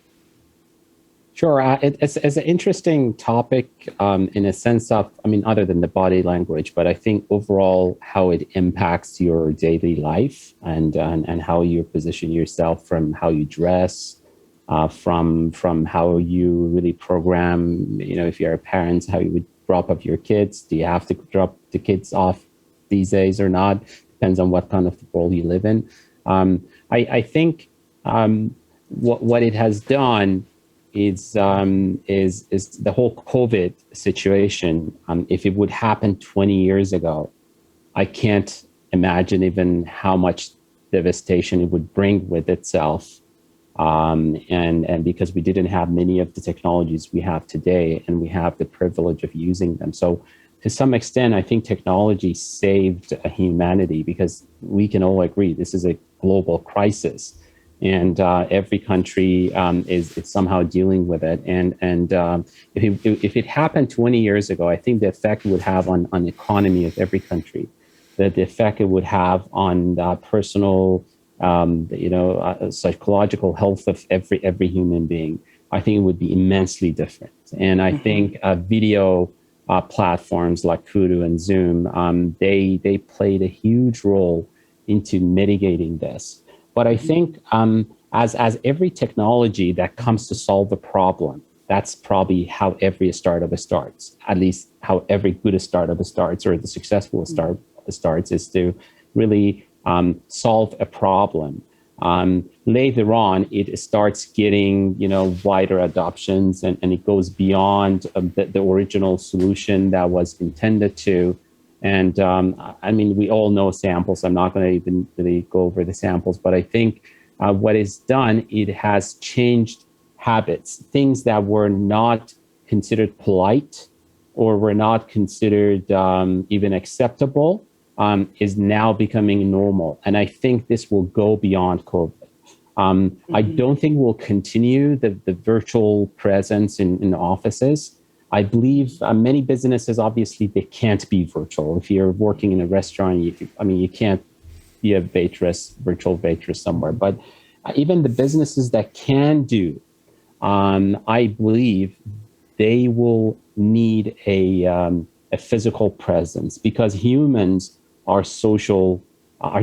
Sure. It's an interesting topic in a sense of, other than the body language, but I think overall how it impacts your daily life and how you position yourself, from how you dress, from how you really program, if you're a parent, how you would drop off your kids. Do you have to drop the kids off these days or not? Depends on what kind of world you live in. I think what it has done is the whole COVID situation. If it would happen 20 years ago, I can't imagine even how much devastation it would bring with itself. And because we didn't have many of the technologies we have today, and we have the privilege of using them. So to some extent, I think technology saved humanity, because we can all agree this is a global crisis. And every country is somehow dealing with it. And if it happened 20 years ago, I think the effect it would have on the economy of every country, the effect it would have on personal, psychological health of every human being, I think it would be immensely different. And I think video platforms like Kudu and Zoom, they played a huge role into mitigating this. But I think as every technology that comes to solve a problem, that's probably how every startup starts, at least how every good startup starts, or the successful startup starts, is to really solve a problem. Later on, it starts getting wider adoptions, and it goes beyond the original solution that was intended to. And we all know samples. I'm not going to even really go over the samples, but I think what is done, it has changed habits. Things that were not considered polite or were not considered even acceptable is now becoming normal. And I think this will go beyond COVID. I don't think we'll continue the virtual presence in offices. I believe many businesses, obviously, they can't be virtual. If you're working in a restaurant, you can't be a virtual waitress somewhere. But even the businesses that can do, I believe they will need a physical presence, because humans are social,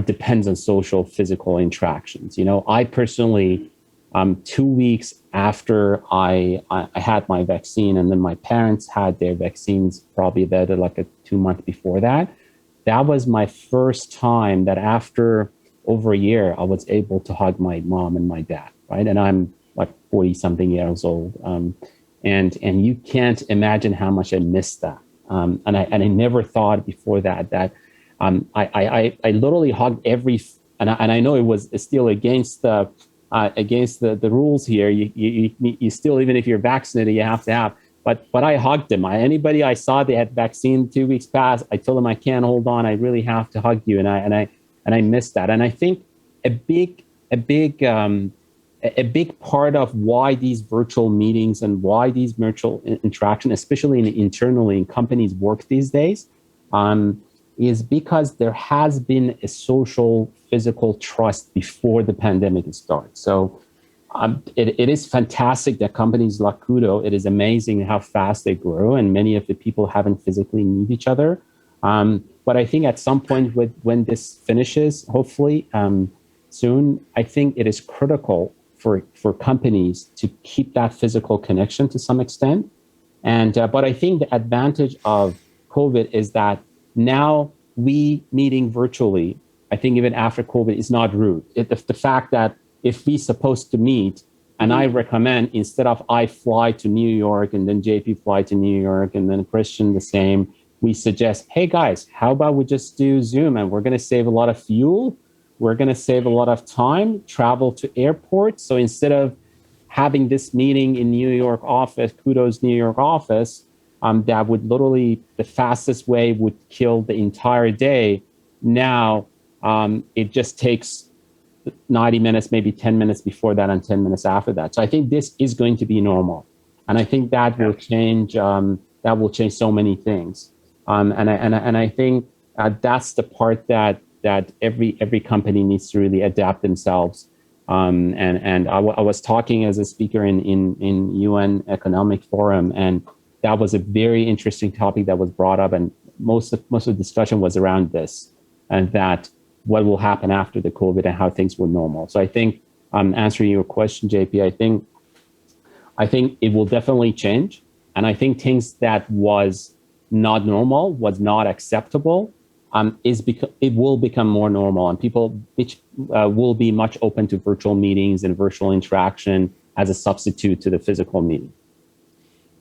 depends on social physical interactions. I personally, 2 weeks after I had my vaccine, and then my parents had their vaccines probably about like a 2 month before that. That was my first time that after over a year, I was able to hug my mom and my dad, right? And I'm like 40 something years old. and you can't imagine how much I missed that. And I never thought before that I literally hugged every, and I know it was still against the rules here. You still, even if you're vaccinated, you have to have. But I hugged them. Anybody I saw they had vaccine 2 weeks past, I told them I can't hold on. I really have to hug you, and I missed that. And I think a big part of why these virtual meetings and why these virtual interaction, especially internally in companies, work these days, is because there has been a social, physical trust before the pandemic starts. So it is fantastic that companies like Kudo, it is amazing how fast they grow, and many of the people haven't physically meet each other. But I think at some point when this finishes, hopefully soon, I think it is critical for companies to keep that physical connection to some extent. And but I think the advantage of COVID is that now we meeting virtually, I think even after COVID, is not rude. The fact that if we supposed to meet, and I recommend, instead of I fly to New York and then JP fly to New York and then Christian the same, we suggest, hey guys, how about we just do Zoom, and we're going to save a lot of fuel. We're going to save a lot of time, travel to airports. So instead of having this meeting in New York office, Kudo's New York office, that would literally, the fastest way would kill the entire day. Now it just takes 90 minutes, maybe 10 minutes before that and 10 minutes after that. So I think this is going to be normal. And I think that will change, so many things. And I think that's the part that every company needs to really adapt themselves. And I was talking as a speaker in UN Economic Forum, and that was a very interesting topic that was brought up, and most of the discussion was around this, and that what will happen after the COVID and how things were normal. So I think, answering your question, JP, I think it will definitely change, and I think things that was not normal, was not acceptable, it will become more normal, and people will be much open to virtual meetings and virtual interaction as a substitute to the physical meeting.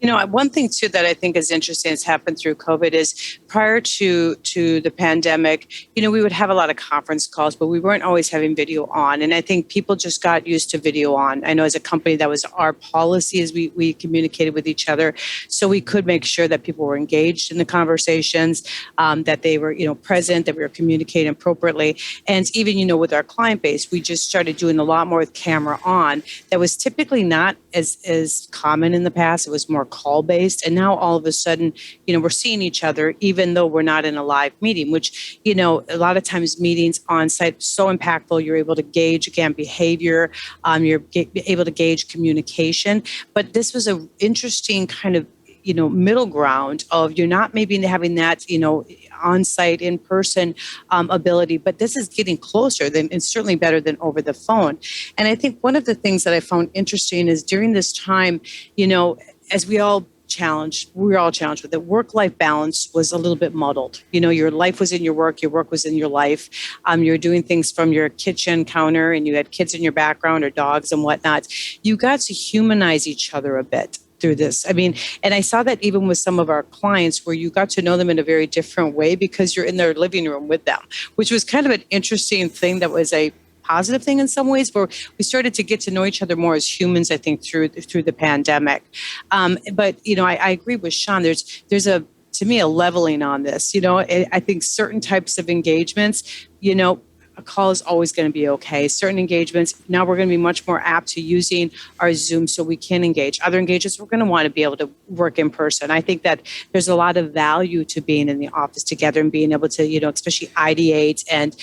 You know, one thing too that I think is interesting has happened through COVID is prior to the pandemic, you know, we would have a lot of conference calls, but we weren't always having video on. And I think people just got used to video on. I know as a company, that was our policy as we communicated with each other. So we could make sure that people were engaged in the conversations, that they were, you know, present, that we were communicating appropriately. And even, you know, with our client base, we just started doing a lot more with camera on. That was typically not as common in the past. It was more call based, and now all of a sudden, you know, we're seeing each other even though we're not in a live meeting, which, you know, a lot of times meetings on site so impactful. You're able to gauge, again, behavior, you're able to gauge communication. But this was an interesting kind of, you know, middle ground of you're not maybe having that, you know, on-site, in-person ability, but this is getting closer than, and certainly better than over the phone. And I think one of the things that I found interesting is during this time, you know, as we were all challenged with it. Work-life balance was a little bit muddled. You know, your life was in your work was in your life. You're doing things from your kitchen counter, and you had kids in your background or dogs and whatnot. You got to humanize each other a bit through this. I mean, and I saw that even with some of our clients where you got to know them in a very different way because you're in their living room with them, which was kind of an interesting thing that was a positive thing in some ways, where we started to get to know each other more as humans, I think, through the pandemic. But, you know, I agree with Sean. There's to me, a leveling on this. You know, I think certain types of engagements, you know, a call is always going to be okay. Certain engagements, now we're going to be much more apt to using our Zoom so we can engage. Other engagements, we're going to want to be able to work in person. I think that there's a lot of value to being in the office together and being able to, you know, especially ideate and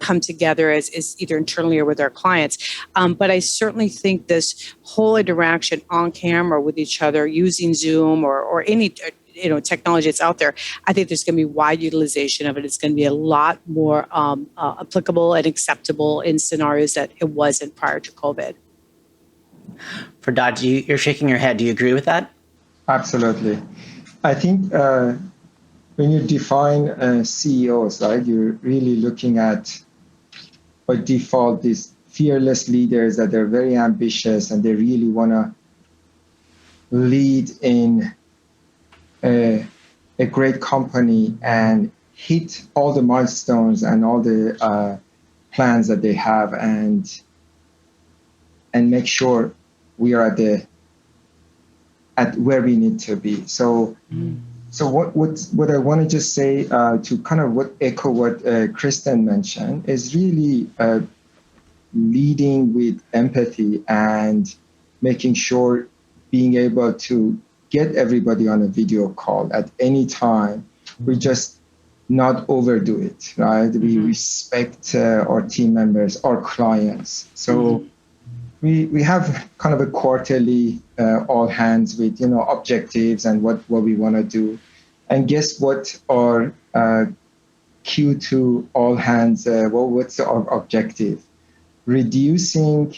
come together as either internally or with our clients. But I certainly think this whole interaction on camera with each other using Zoom or any you know, technology that's out there, I think there's going to be wide utilization of it. It's going to be a lot more applicable and acceptable in scenarios that it wasn't prior to COVID. Fardad, you're shaking your head. Do you agree with that? Absolutely. I think when you define CEOs, right, you're really looking at, by default, these fearless leaders that they're very ambitious and they really want to lead in a great company and hit all the milestones and all the plans that they have, and make sure we are at where we need to be. So what I want to just say to kind of echo what Kristen mentioned is really leading with empathy and making sure being able to get everybody on a video call at any time. We just not overdo it, right? We respect our team members, our clients. So we have kind of a quarterly all hands with objectives and what we want to do. And guess what? Our Q2 all hands. What's our objective? Reducing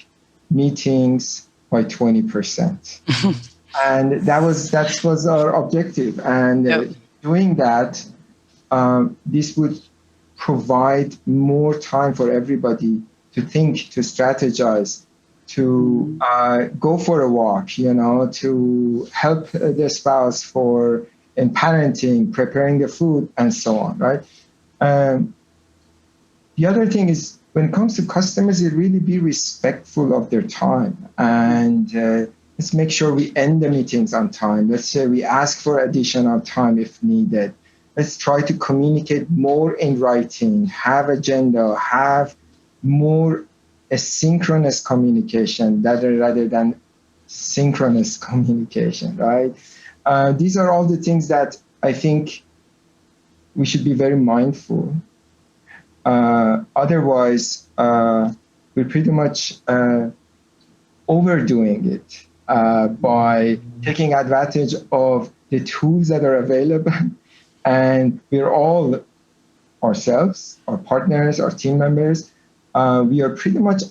meetings by 20%. And that was our objective. And doing that, this would provide more time for everybody to think, to strategize, to go for a walk, to help their spouse in parenting, preparing the food, and so on, right? The other thing is, when it comes to customers, it really be respectful of their time. And let's make sure we end the meetings on time. Let's say we ask for additional time if needed. Let's try to communicate more in writing, have agenda, have more asynchronous communication rather than synchronous communication, right? These are all the things that I think we should be very mindful. Otherwise, we're pretty much overdoing it by taking advantage of the tools that are available. And we're all ourselves, our partners, our team members, we are pretty much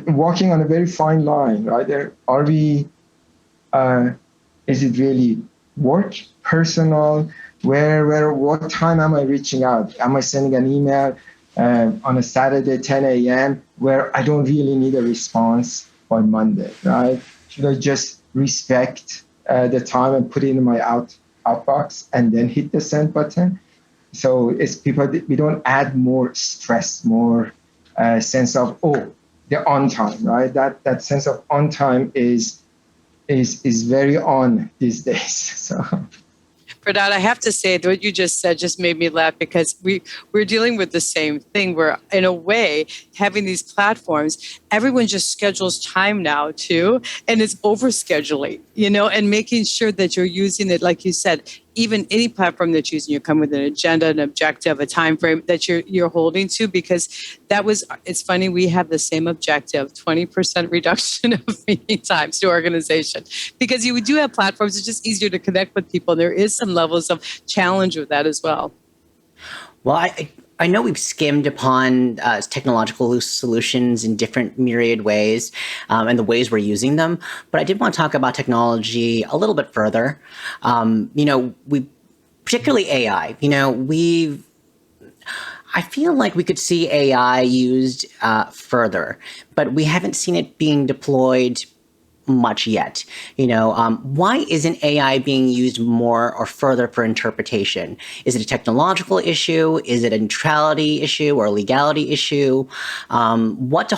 walking on a very fine line, right? Are we? Is it really work, personal? What time am I reaching out? Am I sending an email on a Saturday, 10 a.m., where I don't really need a response by Monday, right? Should I just respect the time and put it in my outbox and then hit the send button? So it's we don't add more stress, more sense of, they're on time, right? That sense of on time is very on these days. So. Fardad, I have to say that what you just said just made me laugh, because we're dealing with the same thing where, in a way, having these platforms, everyone just schedules time now too, and it's overscheduling, and making sure that you're using it, like you said, even any platform that you're using, you come with an agenda, an objective, a time frame that you're holding to, because it's funny, we have the same objective, 20% reduction of meeting times to organization, because you do have platforms, it's just easier to connect with people. There is some levels of challenge with that as well. Well, I know we've skimmed upon technological solutions in different myriad ways and the ways we're using them, but I did want to talk about technology a little bit further. Particularly AI, I feel like we could see AI used further, but we haven't seen it being deployed much yet. Why isn't AI being used more or further for interpretation? Is it a technological issue? Is it a neutrality issue or a legality issue? What,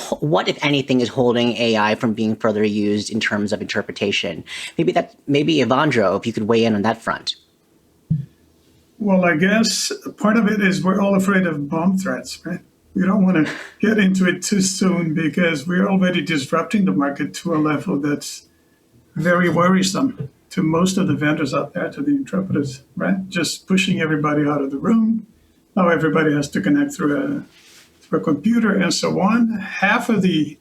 if anything, is holding AI from being further used in terms of interpretation? Maybe Ewandro, if you could weigh in on that front. Well, I guess part of it is we're all afraid of bomb threats, right? We don't want to get into it too soon, because we're already disrupting the market to a level that's very worrisome to most of the vendors out there, to the interpreters, right? Just pushing everybody out of the room. Now everybody has to connect through a computer and so on. Half of the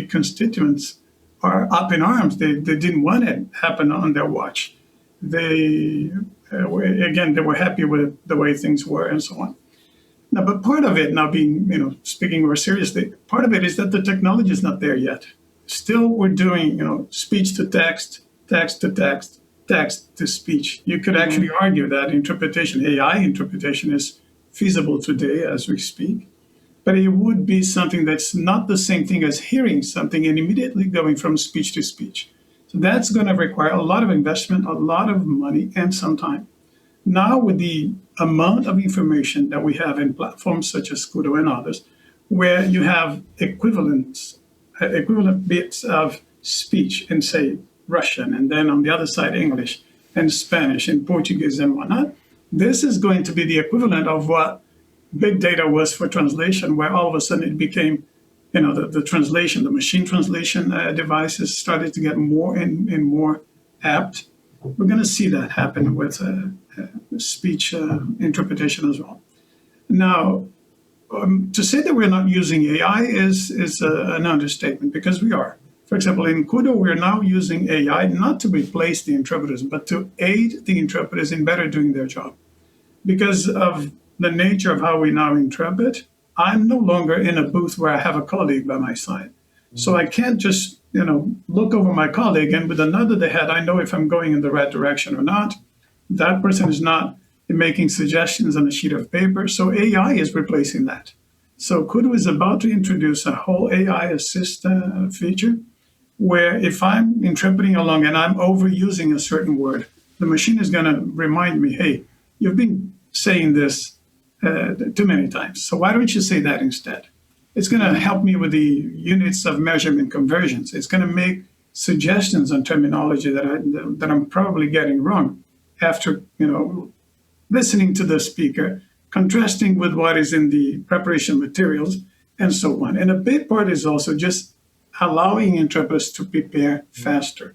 constituents are up in arms. They didn't want it happen on their watch. They were happy with the way things were and so on. Now, but part of it, now being, speaking more seriously, part of it is that the technology is not there yet. Still, we're doing, speech to text, text to text, text to speech. You could actually argue that AI interpretation is feasible today as we speak. but it would be something that's not the same thing as hearing something and immediately going from speech to speech. So that's going to require a lot of investment, a lot of money, and some time. Now, with the amount of information that we have in platforms such as Kudo and others, where you have equivalent bits of speech in, say, Russian, and then on the other side, English and Spanish and Portuguese and whatnot, this is going to be the equivalent of what big data was for translation, where all of a sudden it became, the translation, the machine translation devices started to get more and more apt. We're going to see that happen with speech interpretation as well. Now, to say that we're not using AI is an understatement, because we are. For example, in Kudo, we're now using AI not to replace the interpreters, but to aid the interpreters in better doing their job. Because of the nature of how we now interpret, I'm no longer in a booth where I have a colleague by my side. So I can't just, look over my colleague and with a nod of the head, I know if I'm going in the right direction or not. That person is not making suggestions on a sheet of paper. So AI is replacing that. So Kudo is about to introduce a whole AI assist feature where if I'm interpreting along and I'm overusing a certain word, the machine is going to remind me, hey, you've been saying this too many times. So why don't you say that instead? It's going to help me with the units of measurement conversions. It's going to make suggestions on terminology that I'm probably getting wrong after, listening to the speaker, contrasting with what is in the preparation materials, and so on. And a big part is also just allowing interpreters to prepare faster.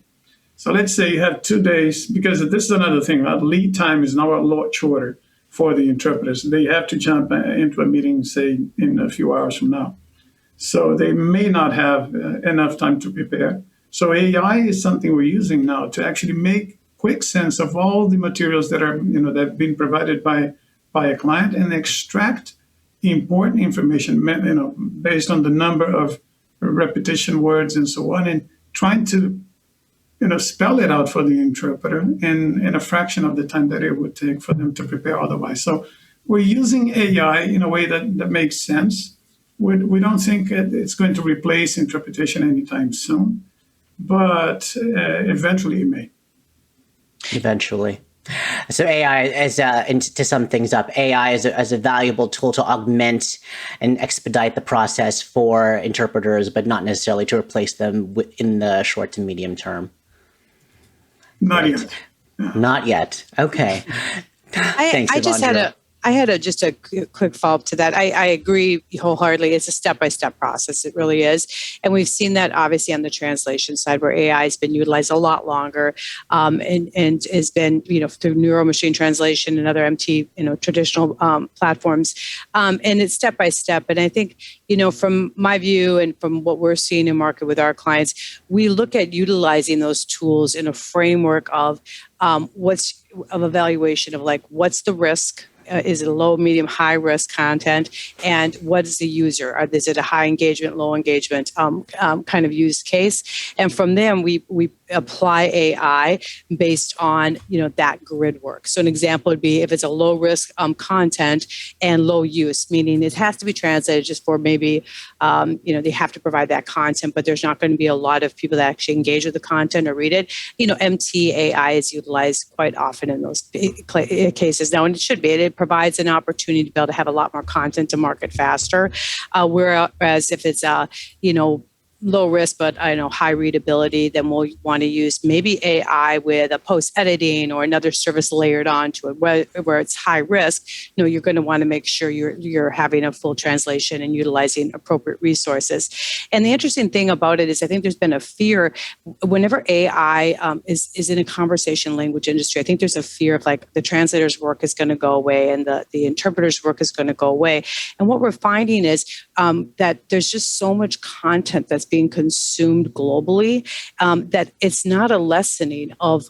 So let's say you have 2 days, because this is another thing, lead time is now a lot shorter for the interpreters. They have to jump into a meeting, say, in a few hours from now. So they may not have enough time to prepare. So AI is something we're using now to actually make quick sense of all the materials that are, that have been provided by a client and extract important information, based on the number of repetition words and so on, and trying to, spell it out for the interpreter in a fraction of the time that it would take for them to prepare otherwise. So we're using AI in a way that makes sense. We don't think it's going to replace interpretation anytime soon, but eventually it may. Eventually. So AI is, and to sum things up, AI is a valuable tool to augment and expedite the process for interpreters, but not necessarily to replace them in the short to medium term. Not yet. Not yet. Okay. Thanks, Ewandro. I had just a quick follow-up to that. I agree wholeheartedly. It's a step-by-step process. It really is. And we've seen that obviously on the translation side where AI has been utilized a lot longer and has been, through neuro machine translation and other MT, traditional platforms. And it's step-by-step. And I think, from my view and from what we're seeing in market with our clients, we look at utilizing those tools in a framework of evaluation of what's the risk? Is it a low, medium, high risk content? And what is the user? Is it a high engagement, low engagement kind of use case? And from them, we apply AI based on that grid work. So an example would be if it's a low risk content and low use, meaning it has to be translated just for maybe they have to provide that content, but there's not going to be a lot of people that actually engage with the content or read it. MT AI is utilized quite often in those cases now, and it should be. It provides an opportunity to be able to have a lot more content to market faster. Whereas if it's low risk, but high readability, then we'll want to use maybe AI with a post editing or another service layered onto it. Where it's high risk, you're going to want to make sure you're having a full translation and utilizing appropriate resources. And the interesting thing about it is, I think there's been a fear whenever AI is in a conversation language industry. I think there's a fear of the translator's work is going to go away and the interpreter's work is going to go away. And what we're finding is that there's just so much content that's being consumed globally, that it's not a lessening of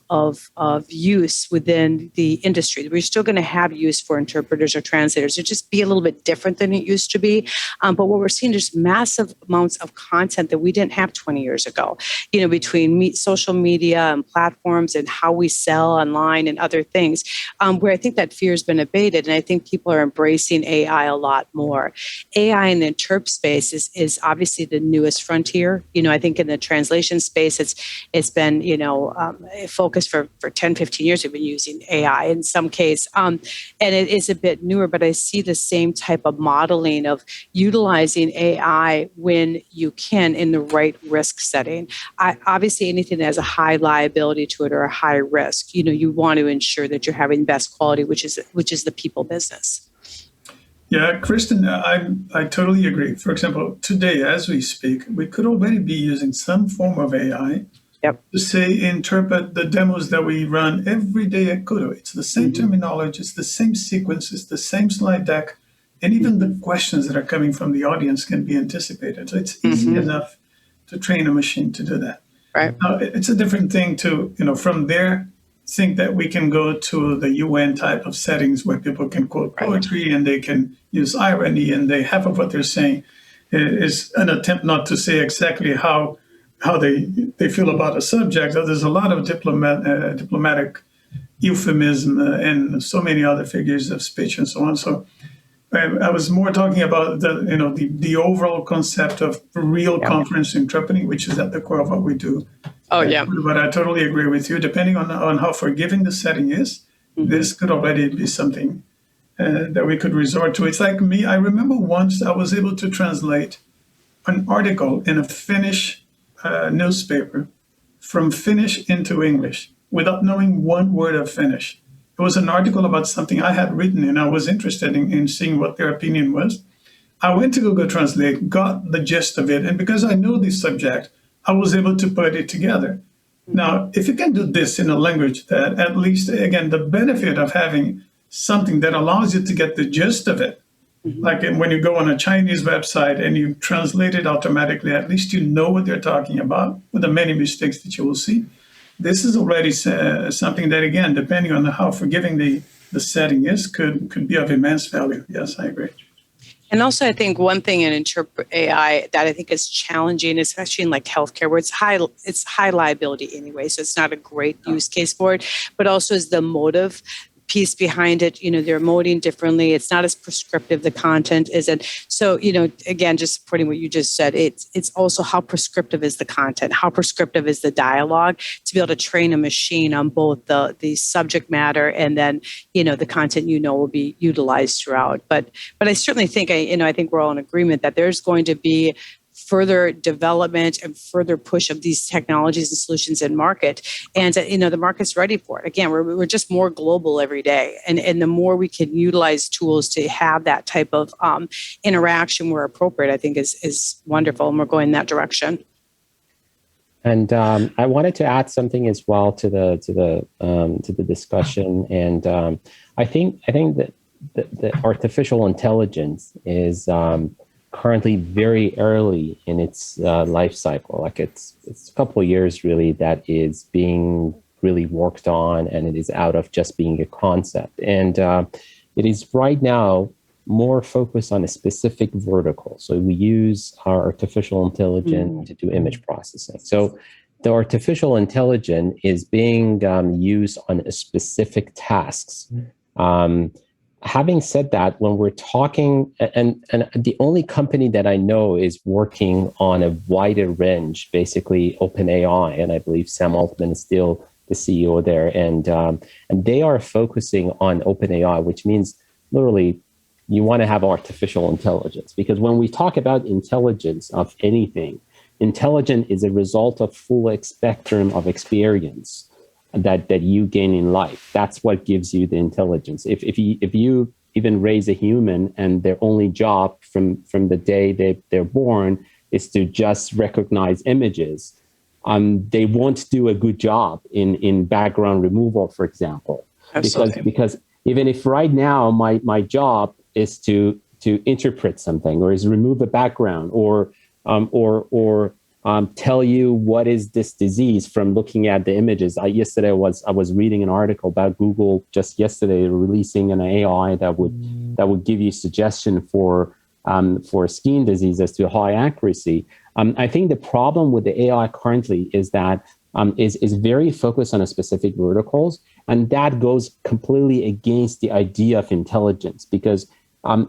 use within the industry. We're still going to have use for interpreters or translators. It'll just be a little bit different than it used to be. But what we're seeing is massive amounts of content that we didn't have 20 years ago, between social media and platforms and how we sell online and other things, where I think that fear has been abated. And I think people are embracing AI a lot more. AI in the interp space is obviously the newest frontier. I think in the translation space, it's been, focused for 10, 15 years. We've been using AI in some case. And it is a bit newer, but I see the same type of modeling of utilizing AI when you can in the right risk setting. Obviously, anything that has a high liability to it or a high risk, you want to ensure that you're having best quality, which is the people business. Yeah, Kristen, I totally agree. For example, today, as we speak, we could already be using some form of AI to say, interpret the demos that we run every day at Kudo. It's the same terminology, it's the same sequence, it's the same slide deck, and even the questions that are coming from the audience can be anticipated. So it's easy enough to train a machine to do that. Right. Now, it's a different thing to, from there, think that we can go to the UN type of settings where people can quote poetry and they can use irony, and half of what they're saying is an attempt not to say exactly how they feel about a subject. So there's a lot of diplomatic euphemism and so many other figures of speech and so on. So I was more talking about the overall concept of real conference interpreting, which is at the core of what we do. Oh, yeah. But I totally agree with you. Depending on how forgiving the setting is, this could already be something that we could resort to. It's like me. I remember once I was able to translate an article in a Finnish newspaper from Finnish into English without knowing one word of Finnish. It was an article about something I had written, and I was interested in seeing what their opinion was. I went to Google Translate, got the gist of it, and because I know the subject, I was able to put it together. Now, if you can do this in a language that, at least, again, the benefit of having something that allows you to get the gist of it, like when you go on a Chinese website and you translate it automatically, at least you know what they're talking about with the many mistakes that you will see. This is already something that, again, depending on how forgiving the setting is, could be of immense value. Yes, I agree. And also, I think one thing in interpret AI that I think is challenging, especially in like healthcare, where it's high liability anyway, so it's not a great use case for it, but also is the motive piece behind it. They're emoting differently. It's not as prescriptive. The content isn't. So, again, just supporting what you just said, it's also how prescriptive is the content, how prescriptive is the dialogue to be able to train a machine on both the subject matter and then, the content, will be utilized throughout. But I certainly think, I think we're all in agreement that there's going to be further development and further push of these technologies and solutions in market. And, the market's ready for it. Again, we're just more global every day. And the more we can utilize tools to have that type of interaction where appropriate, I think is wonderful. And we're going in that direction. And I wanted to add something as well to the discussion. And I think that the artificial intelligence is currently very early in its life cycle. Like it's a couple of years really that is being really worked on, and it is out of just being a concept. And it is right now more focused on a specific vertical. So we use our artificial intelligence to do image processing. So the artificial intelligence is being used on a specific tasks. Having said that, when we're talking, and the only company that I know is working on a wider range, basically OpenAI, and I believe Sam Altman is still the CEO there, and they are focusing on OpenAI, which means literally you want to have artificial intelligence, because when we talk about intelligence of anything, intelligence is a result of full spectrum of experience that you gain in life. That's what gives you the intelligence. If you even raise a human and their only job from the day they're born is to just recognize images, they won't do a good job in background removal, for example. Absolutely. Because even if right now my job is to interpret something or is remove a background or tell you what is this disease from looking at the images. Yesterday I was reading an article about Google just yesterday releasing an AI that would give you suggestion for skin diseases to high accuracy. I think the problem with the AI currently is that is very focused on a specific verticals, and that goes completely against the idea of intelligence. Because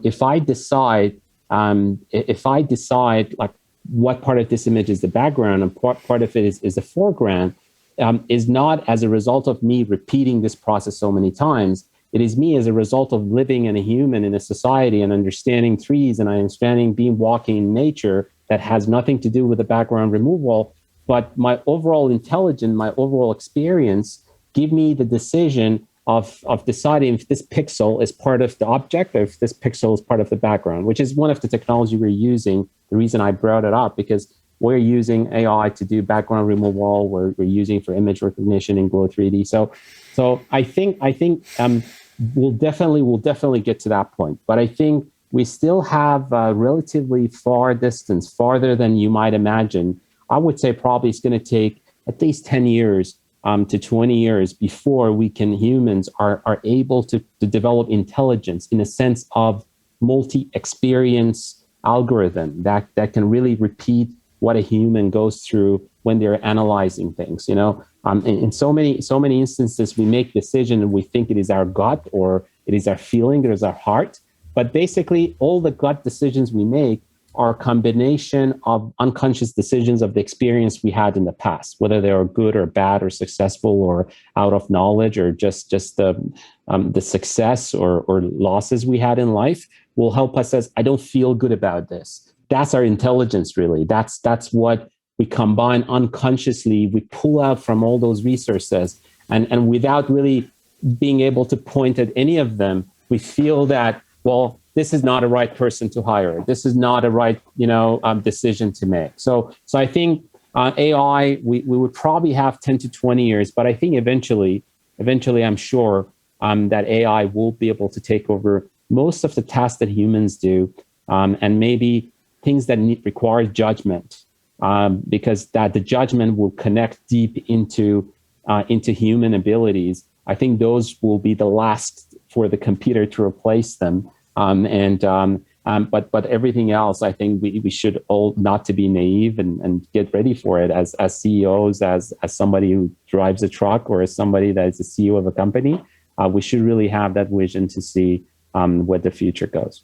if I decide like what part of this image is the background and what part of it is the foreground, is not as a result of me repeating this process so many times. It is me as a result of living in a human in a society and understanding trees and understanding walking in nature that has nothing to do with the background removal. But my overall intelligence, my overall experience give me the decision of deciding if this pixel is part of the object or if this pixel is part of the background, which is one of the technology we're using. The reason I brought it up, because we're using AI to do background removal, we're using for image recognition in Glow 3D. So I think we'll definitely get to that point. But I think we still have a relatively far distance, farther than you might imagine. I would say probably it's going to take at least 10 years to 20 years before humans are able to develop intelligence in a sense of multi-experience algorithm that can really repeat what a human goes through when they're analyzing things. In so many instances, we make decisions and we think it is our gut or it is our feeling, it is our heart. But basically, all the gut decisions we make are a combination of unconscious decisions of the experience we had in the past, whether they are good or bad or successful or out of knowledge or just the success or losses we had in life will help us as, I don't feel good about this. That's our intelligence, really. That's what we combine unconsciously. We pull out from all those resources and without really being able to point at any of them, we feel that, well, this is not a right person to hire. This is not a right, decision to make. So I think AI, we would probably have 10 to 20 years, but I think eventually, I'm sure that AI will be able to take over most of the tasks that humans do, and maybe things that require judgment, because that the judgment will connect deep into human abilities. I think those will be the last for the computer to replace them. But everything else, I think we should all not to be naive and get ready for it as CEOs, as somebody who drives a truck or as somebody that is a CEO of a company. We should really have that vision to see where the future goes.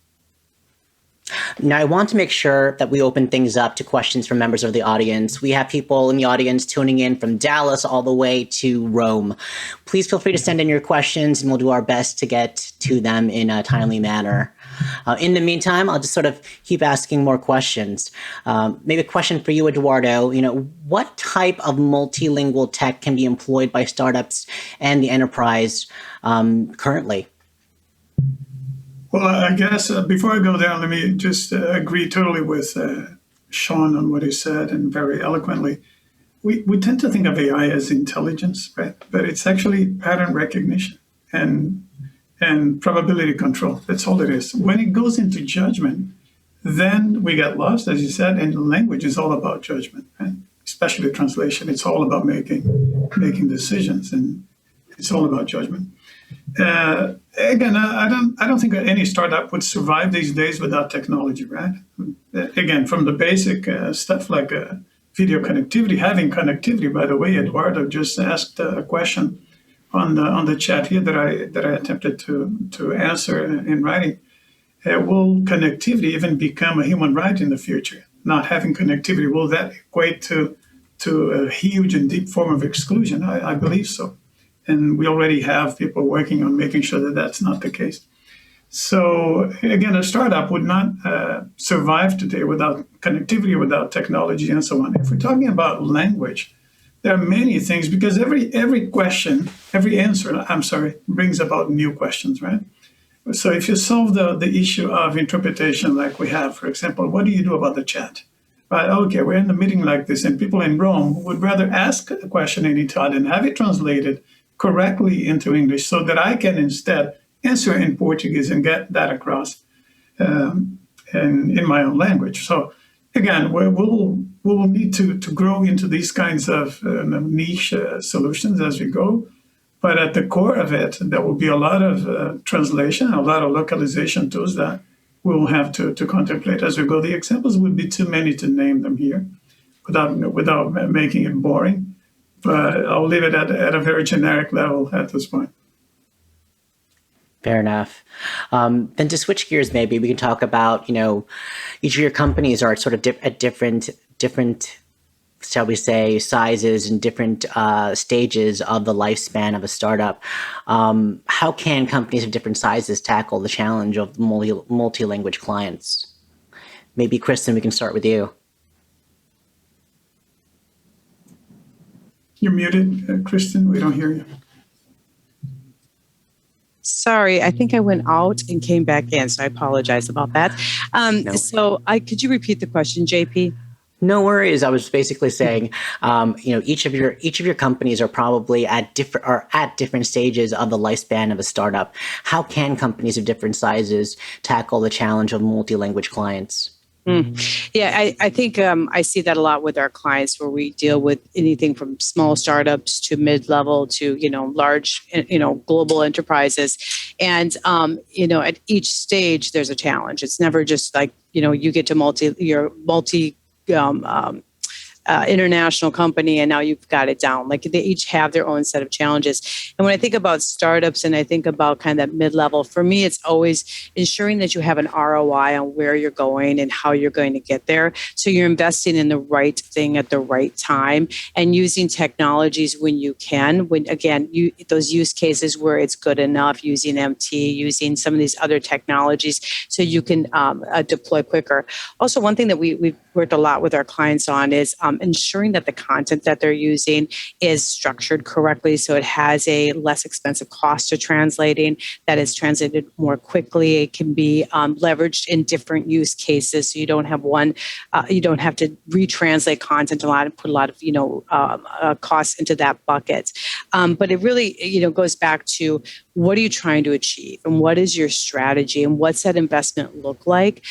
Now, I want to make sure that we open things up to questions from members of the audience. We have people in the audience tuning in from Dallas all the way to Rome. Please feel free to send in your questions and we'll do our best to get to them in a timely manner. In the meantime, I'll just sort of keep asking more questions. Maybe a question for you, Ewandro. What type of multilingual tech can be employed by startups and the enterprise currently? Well, I guess before I go there, let me just agree totally with Sean on what he said, and very eloquently. We tend to think of AI as intelligence, right? But it's actually pattern recognition and probability control. That's all it is. When it goes into judgment, then we get lost, as you said, and language is all about judgment, right? Especially translation. It's all about making decisions, and it's all about judgment. Again, I don't think that any startup would survive these days without technology, right? Again, from the basic stuff like video connectivity, having connectivity. By the way, Ewandro just asked a question on the chat here that I attempted to answer in writing. Will connectivity even become a human right in the future? Not having connectivity, will that equate to a huge and deep form of exclusion? I believe so. And we already have people working on making sure that that's not the case. So again, a startup would not survive today without connectivity, without technology, and so on. If we're talking about language, there are many things, because every answer brings about new questions, right? So if you solve the issue of interpretation like we have, for example, what do you do about the chat? Right, okay, we're in a meeting like this, and people in Rome would rather ask a question in Italian and have it translated correctly into English so that I can instead answer in Portuguese and get that across in my own language. So again, we'll need to grow into these kinds of niche solutions as we go. But at the core of it, there will be a lot of translation, a lot of localization tools that we'll have to contemplate as we go. The examples would be too many to name them here without making it boring. But I'll leave it at a very generic level at this point. Fair enough. Then to switch gears, maybe we can talk about, each of your companies are sort of at different, shall we say, sizes and different stages of the lifespan of a startup. How can companies of different sizes tackle the challenge of multi-language clients? Maybe, Kristen, we can start with you. You're muted, Kristen. We don't hear you. Sorry, I think I went out and came back in, so I apologize about that. Could you repeat the question, JP? No worries. I was basically saying, each of your companies are probably at different stages of the lifespan of a startup. How can companies of different sizes tackle the challenge of multi-language clients? Yeah, I think I see that a lot with our clients, where we deal with anything from small startups to mid-level to large global enterprises, and at each stage there's a challenge. It's never just like you get to international company and now you've got it down. Like, they each have their own set of challenges. And when I think about startups and I think about kind of that mid-level, for me, it's always ensuring that you have an ROI on where you're going and how you're going to get there. So you're investing in the right thing at the right time and using technologies when you can. When, again, those use cases where it's good enough, using MT, using some of these other technologies so you can deploy quicker. Also, one thing that we've worked a lot with our clients on is ensuring that the content that they're using is structured correctly, so it has a less expensive cost to translating, that is translated more quickly. It can be leveraged in different use cases, so you don't have you don't have to retranslate content a lot and put a lot of costs into that bucket. But it really goes back to, what are you trying to achieve, and what is your strategy, and what's that investment look like?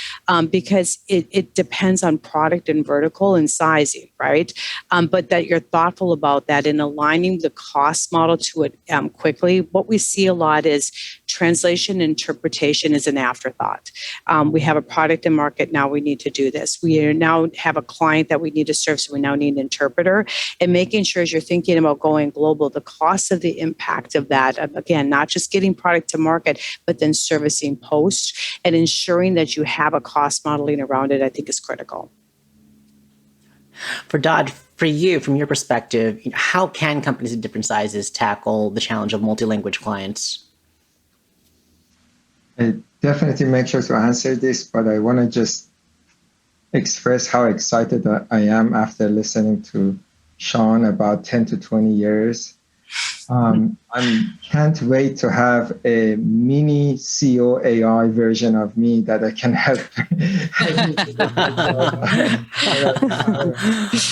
Because it depends on product and vertical and sizing, right? But that you're thoughtful about that and aligning the cost model to it quickly. What we see a lot is translation and interpretation is an afterthought. We have a product in market, now we need to do this. We now have a client that we need to serve, so we now need an interpreter. And making sure, as you're thinking about going global, the cost of the impact of that, again, not just getting product to market, but then servicing post and ensuring that you have a cost modeling around it, I think is critical. Fardad, for you, from your perspective, how can companies of different sizes tackle the challenge of multi-language clients? I definitely make sure to answer this, but I want to just express how excited I am after listening to Sean about 10 to 20 years. I can't wait to have a mini CEO AI version of me that I can help.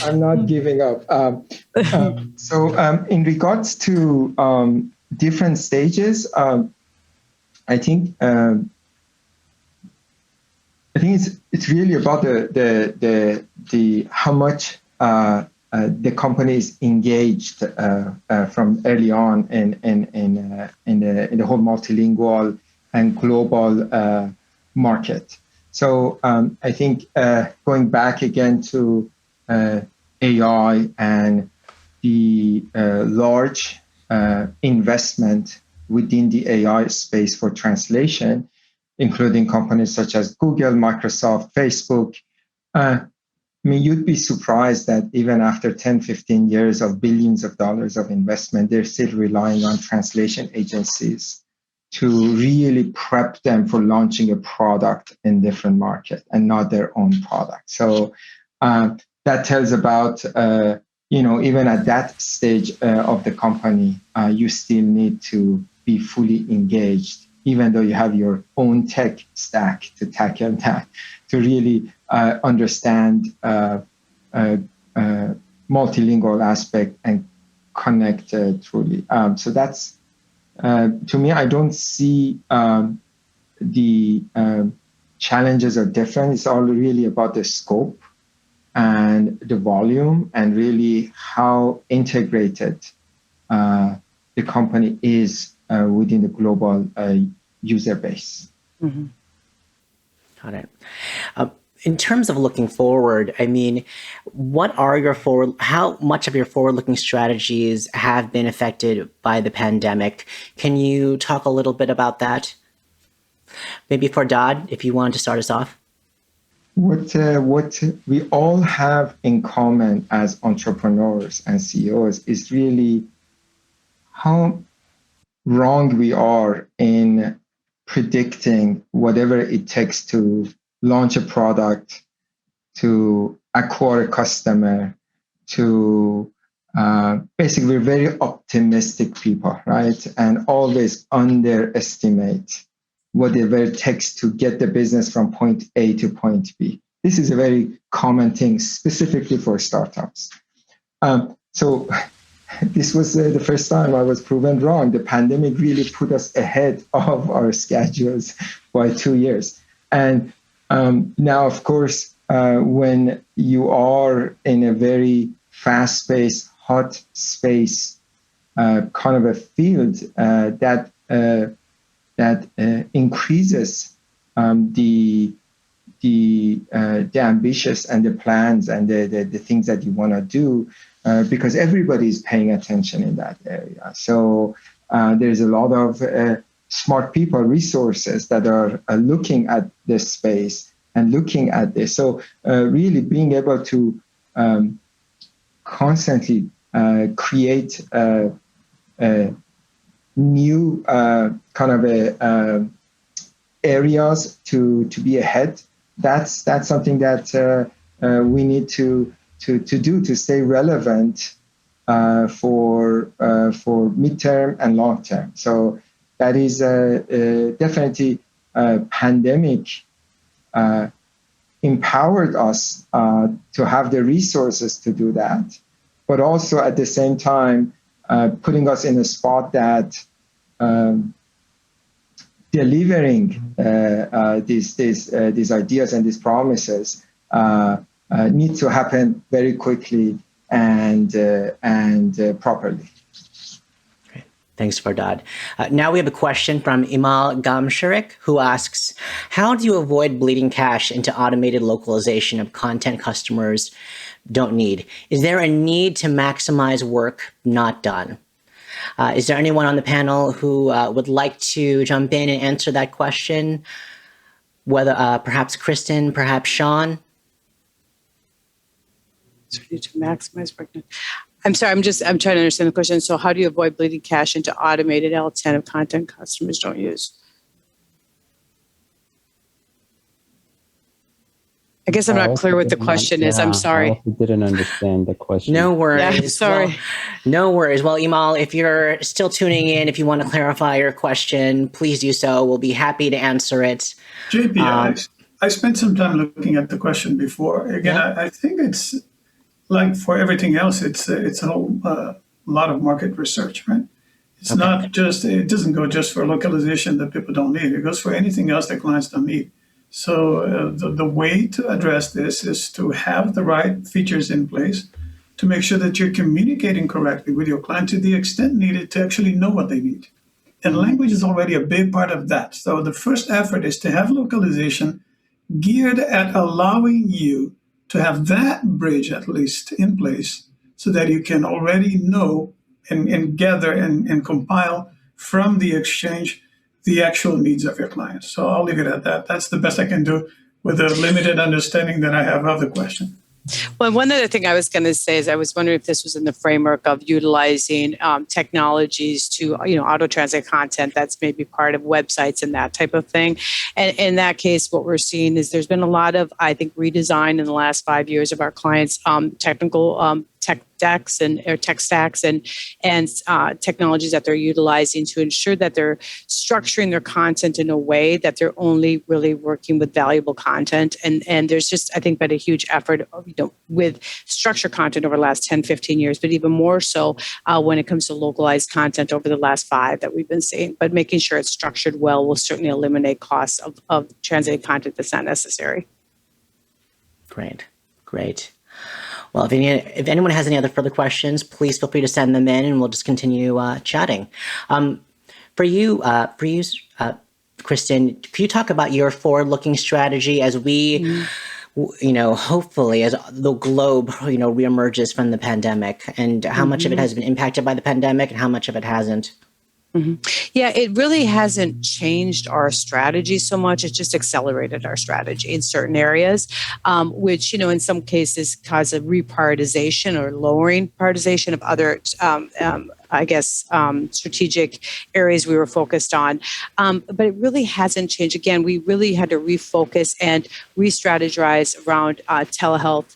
I'm not giving up. So in regards to different stages, I think it's really about the how much the company is engaged from early on in the whole multilingual and global market. So I think going back again to AI and the large investment within the AI space for translation, including companies such as Google, Microsoft, Facebook. You'd be surprised that even after 10, 15 years of billions of dollars of investment, they're still relying on translation agencies to really prep them for launching a product in different market and not their own product. So that tells about, even at that stage of the company, you still need to be fully engaged, even though you have your own tech stack to tackle that, to really understand multilingual aspect and connect truly. So that's, to me, I don't see the challenges are different. It's all really about the scope and the volume and really how integrated the company is within the global user base. Mm-hmm. Got it. In terms of looking forward, I mean, how much of your forward-looking strategies have been affected by the pandemic? Can you talk a little bit about that? Maybe Fardad, if you wanted to start us off. What we all have in common as entrepreneurs and CEOs is really how wrong we are in predicting whatever it takes to launch a product, to acquire a customer, to basically we're very optimistic people, right? And always underestimate whatever it takes to get the business from point A to point B. This is a very common thing, specifically for startups. So this was the first time I was proven wrong. The pandemic really put us ahead of our schedules by 2 years. And now, of course, when you are in a very fast-paced, hot space kind of a field, that increases the ambitious and the plans and the things that you want to do, because everybody is paying attention in that area. So there's a lot of smart people, resources that are looking at this space and looking at this. So really being able to constantly create new kind of areas to be ahead. That's something that we need to do to stay relevant for midterm and long term. So that is definitely pandemic empowered us to have the resources to do that, but also at the same time putting us in a spot that delivering these ideas and these promises need to happen very quickly and properly. Great. Thanks, Fardad. Now we have a question from Imal Gamsharik, who asks, how do you avoid bleeding cash into automated localization of content customers don't need? Is there a need to maximize work not done? Is there anyone on the panel who would like to jump in and answer that question? Whether perhaps Kristen, perhaps Sean? To maximize work. I'm sorry, I'm trying to understand the question. So how do you avoid bleeding cash into automated L10 of content customers don't use? I guess I'm not clear what the question is. I'm sorry. I also didn't understand the question. No worries. Yeah, sorry. Well, no worries. Well, Imal, if you're still tuning in, if you want to clarify your question, please do so. We'll be happy to answer it. JP, I spent some time looking at the question before. Again, yeah. I think it's like for everything else, it's a whole lot of market research, right? It's not just, it doesn't go just for localization that people don't need. It goes for anything else that clients don't need. So the way to address this is to have the right features in place to make sure that you're communicating correctly with your client to the extent needed to actually know what they need. And language is already a big part of that. So the first effort is to have localization geared at allowing you to have that bridge at least in place so that you can already know and gather and compile from the exchange the actual needs of your clients. So I'll leave it at that. That's the best I can do with the limited understanding that I have of the question. Well, one other thing I was going to say is I was wondering if this was in the framework of utilizing technologies to, auto-translate content that's maybe part of websites and that type of thing. And in that case, what we're seeing is there's been a lot of, I think, redesign in the last 5 years of our clients' technical tech decks or tech stacks and technologies that they're utilizing to ensure that they're structuring their content in a way that they're only really working with valuable content. And there's just, I think, been a huge effort with structured content over the last 10, 15 years, but even more so when it comes to localized content over the last 5 that we've been seeing. But making sure it's structured well will certainly eliminate costs of translated content that's not necessary. Great. Well, if anyone has any other further questions, please feel free to send them in, and we'll just continue chatting. For you, Kristen, can you talk about your forward-looking strategy as we, hopefully, as the globe, reemerges from the pandemic, and how much of it has been impacted by the pandemic, and how much of it hasn't? Yeah, it really hasn't changed our strategy so much. It's just accelerated our strategy in certain areas, which, in some cases cause a reprioritization or lowering prioritization of other, strategic areas we were focused on. But it really hasn't changed. Again, we really had to refocus and re-strategize around telehealth,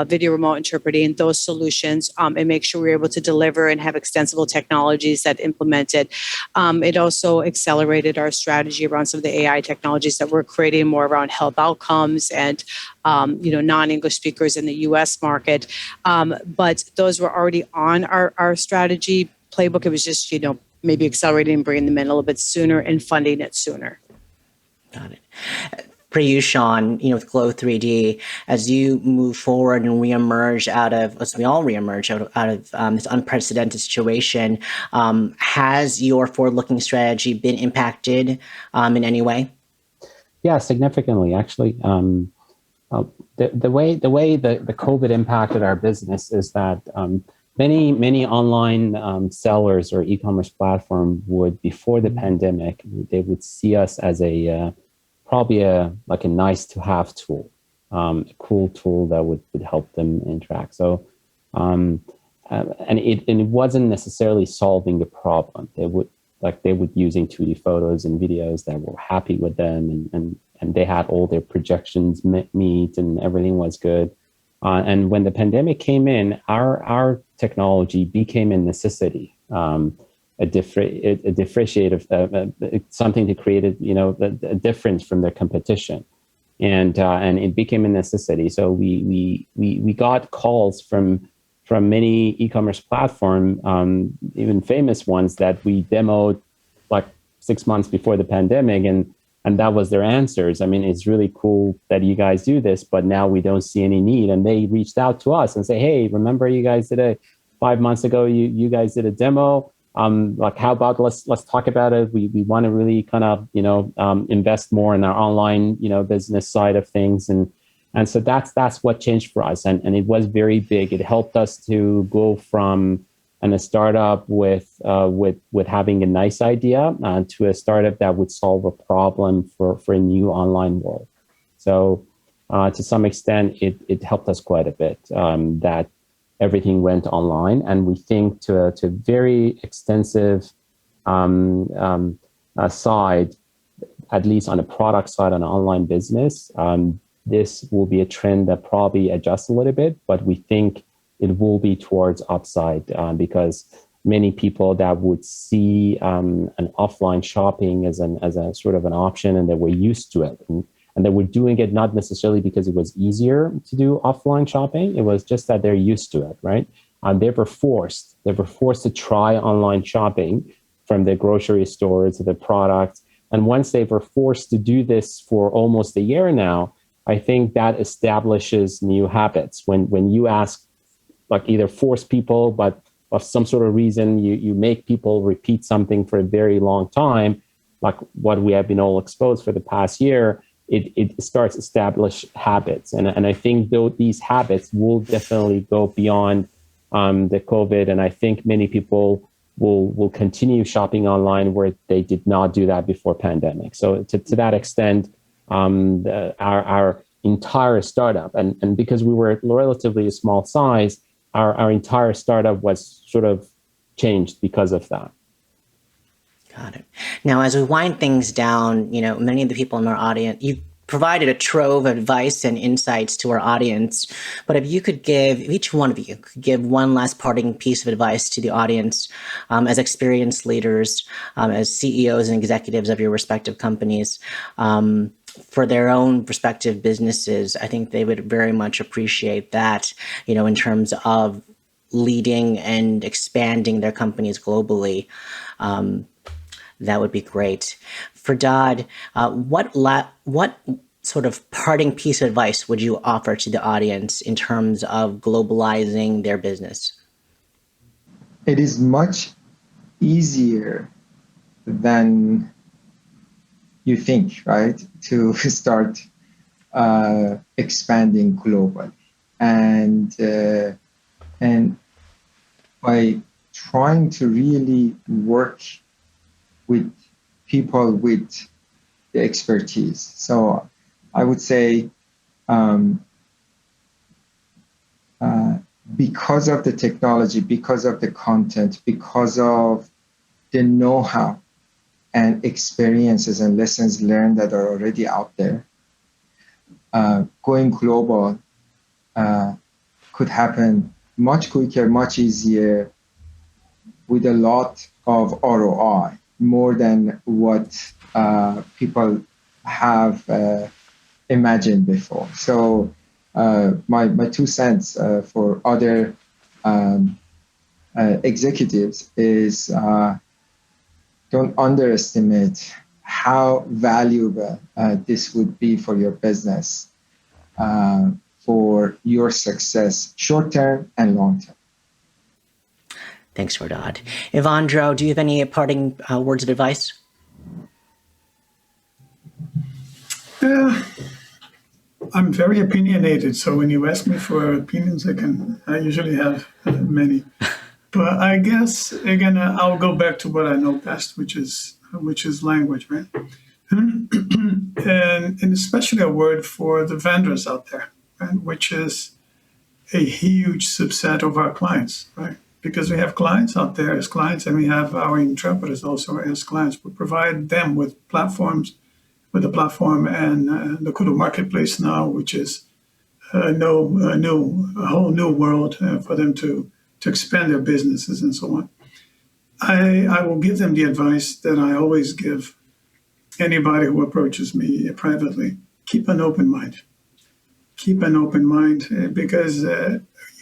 video remote interpreting, those solutions, and make sure we were able to deliver and have extensible technologies that implemented. It also accelerated our strategy around some of the AI technologies that we're creating more around health outcomes and non-English speakers in the U.S. market. But those were already on our strategy playbook. It was just, maybe accelerating and bringing them in a little bit sooner and funding it sooner. Got it. For you, Sean, with Glow 3D, as you move forward and reemerge as we all reemerge out of this unprecedented situation, has your forward-looking strategy been impacted in any way? Yeah, significantly, actually. The way the COVID impacted our business is that many online sellers or e-commerce platform would, before the pandemic, they would see us as probably a nice to have tool, a cool tool that would help them interact. So, and it wasn't necessarily solving the problem. They would using 2D photos and videos that were happy with them, and they had all their projections meet and everything was good. And when the pandemic came in, our technology became a necessity. A differentiative, something to create a difference from their competition, and it became a necessity. So we got calls from many e-commerce platform, even famous ones that we demoed like 6 months before the pandemic, and that was their answers. I mean, it's really cool that you guys do this, but now we don't see any need. And they reached out to us and say, hey, remember you guys did 5 months ago, you guys did a demo. How about let's talk about it. We want to really kind of invest more in our online business side of things, and so that's what changed for us, and it was very big. It helped us to go from a startup with having a nice idea to a startup that would solve a problem for a new online world. So to some extent, it helped us quite a bit that everything went online, and we think to a very extensive side, at least on a product side, on an online business, this will be a trend that probably adjusts a little bit, but we think it will be towards upside because many people that would see an offline shopping as a sort of an option, and they were used to it. And they were doing it not necessarily because it was easier to do offline shopping. It was just that they're used to it, right? They were forced to try online shopping from their grocery store to the products. And once they were forced to do this for almost a year now, I think that establishes new habits. When you ask, like either force people, but of some sort of reason, you make people repeat something for a very long time, like what we have been all exposed for the past year, it starts to establish habits. And I think these habits will definitely go beyond the COVID. And I think many people will continue shopping online where they did not do that before pandemic. So to that extent, our entire startup, and because we were relatively a small size, our entire startup was sort of changed because of that. Got it. Now, as we wind things down, many of the people in our audience, you've provided a trove of advice and insights to our audience. But if each one of you could give one last parting piece of advice to the audience, as experienced leaders, as CEOs and executives of your respective companies, for their own respective businesses, I think they would very much appreciate that, in terms of leading and expanding their companies globally. That would be great. Fardad, what sort of parting piece of advice would you offer to the audience in terms of globalizing their business? It is much easier than you think, right? To start expanding globally, and by trying to really work with people with the expertise. So I would say, because of the technology, because of the content, because of the know-how and experiences and lessons learned that are already out there, going global could happen much quicker, much easier, with a lot of ROI, more than what people have imagined before. So my 2 cents for other executives is don't underestimate how valuable this would be for your business, for your success, short term and long term. Thanks, Fardad. Ewandro, do you have any parting words of advice? I'm very opinionated, so when you ask me for opinions, I usually have many. But I guess again, I'll go back to what I know best, which is language, right? and especially a word for the vendors out there, right? Which is a huge subset of our clients, right? Because we have clients out there as clients, and we have our interpreters also as clients. We provide them with platforms, with the platform and the Kudu marketplace now, which is a whole new world for them to expand their businesses and so on. I will give them the advice that I always give anybody who approaches me privately: keep an open mind. Keep an open mind, because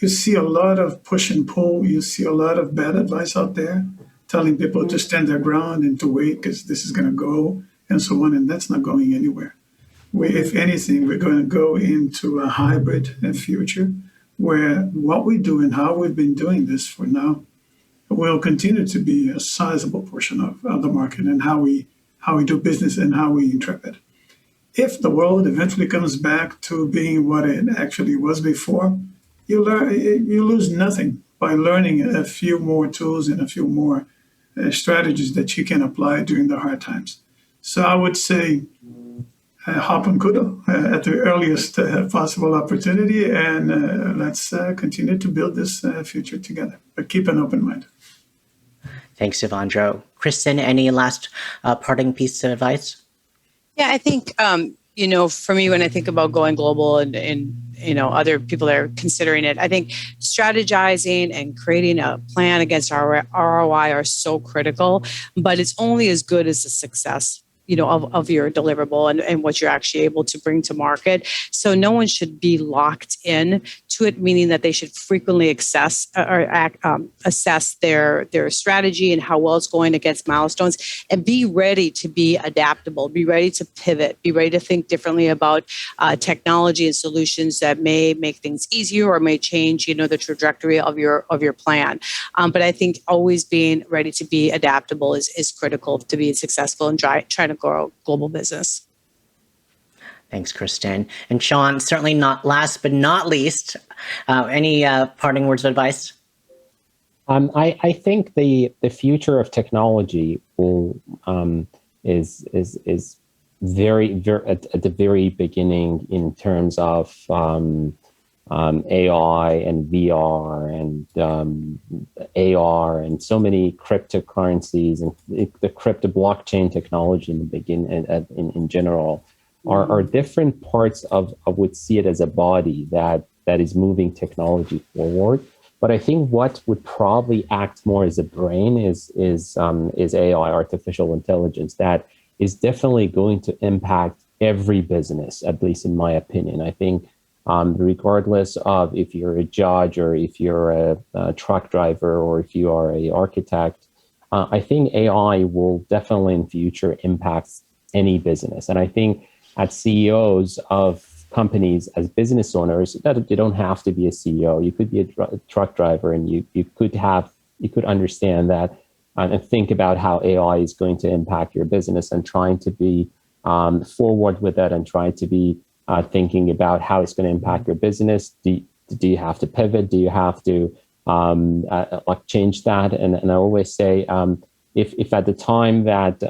you see a lot of push and pull. You see a lot of bad advice out there, telling people to stand their ground and to wait because this is going to go and so on, and that's not going anywhere. If anything, we're going to go into a hybrid future where what we do and how we've been doing this for now will continue to be a sizable portion of the market, and how we do business and how we interpret. If the world eventually comes back to being what it actually was before, you lose nothing by learning a few more tools and a few more strategies that you can apply during the hard times. So I would say hop on Kudu at the earliest possible opportunity, and let's continue to build this future together. But keep an open mind. Thanks, Ewandro. Kristen, any last parting piece of advice? Yeah, I think, for me, when I think about going global and other people that are considering it, I think strategizing and creating a plan against our ROI are so critical, but it's only as good as the success of your deliverable and what you're actually able to bring to market. So no one should be locked in to it, meaning that they should frequently assess their strategy and how well it's going against milestones, and be ready to be adaptable, be ready to pivot, be ready to think differently about technology and solutions that may make things easier or may change, the trajectory of your plan. But I think always being ready to be adaptable is critical to be successful and trying to grow global business. Thanks, Kristen. And Sean, certainly not last but not least, any parting words of advice? I think the future of technology is very at the very beginning in terms of AI and VR and AR and so many cryptocurrencies and the crypto blockchain technology in general are different parts of would see it as a body that is moving technology forward. But I think what would probably act more as a brain is AI, artificial intelligence, that is definitely going to impact every business, at least in my opinion. I think regardless of if you're a judge or if you're a truck driver or if you are an architect, I think AI will definitely in future impact any business. And I think at CEOs of companies as business owners, that you don't have to be a CEO. You could be a truck driver, and you could understand that and think about how AI is going to impact your business, and trying to be forward with that, and trying to be thinking about how it's going to impact your business. Do you have to pivot? Do you have to change that? And I always say, if at the time that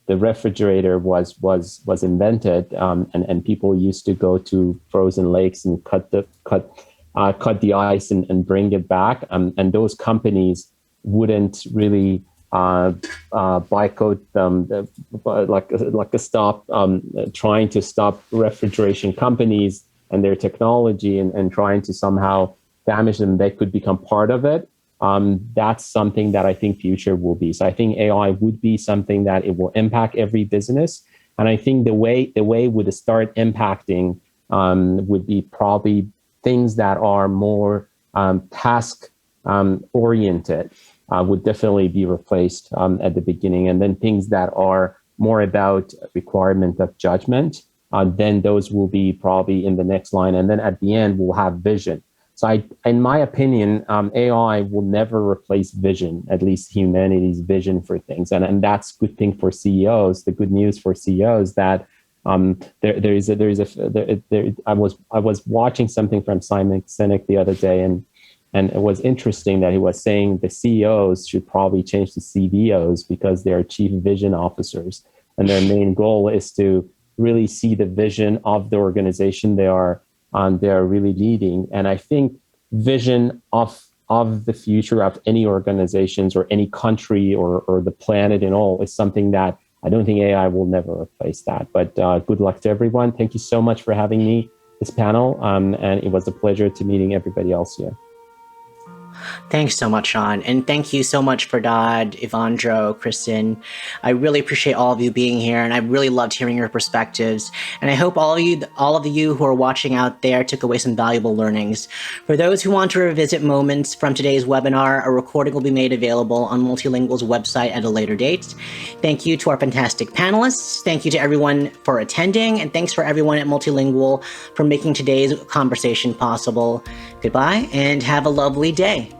the refrigerator was invented, and people used to go to frozen lakes and cut the ice and bring it back, and those companies wouldn't really boycott them, trying to stop refrigeration companies and their technology, and trying to somehow damage them, they could become part of it. That's something that I think future will be. So I think AI would be something that it will impact every business. And I think the way it would start impacting would be probably things that are more task oriented would definitely be replaced at the beginning. And then things that are more about requirement of judgment, then those will be probably in the next line. And then at the end, we'll have vision. So in my opinion, AI will never replace vision, at least humanity's vision for things. And that's a good thing for CEOs. The good news for CEOs that I was watching something from Simon Sinek the other day, and it was interesting that he was saying the CEOs should probably change to CVOs, because they're chief vision officers, and their main goal is to really see the vision of the organization they are really leading. And I think vision of the future of any organizations or any country or the planet and all is something that I don't think AI will never replace that. But good luck to everyone. Thank you so much for having me this panel. And it was a pleasure to meeting everybody else here. Thanks so much, Sean. And thank you so much, Fardad, Ewandro, Kristen. I really appreciate all of you being here, and I really loved hearing your perspectives. And I hope all of you who are watching out there took away some valuable learnings. For those who want to revisit moments from today's webinar, a recording will be made available on Multilingual's website at a later date. Thank you to our fantastic panelists. Thank you to everyone for attending, and thanks for everyone at Multilingual for making today's conversation possible. Goodbye, and have a lovely day.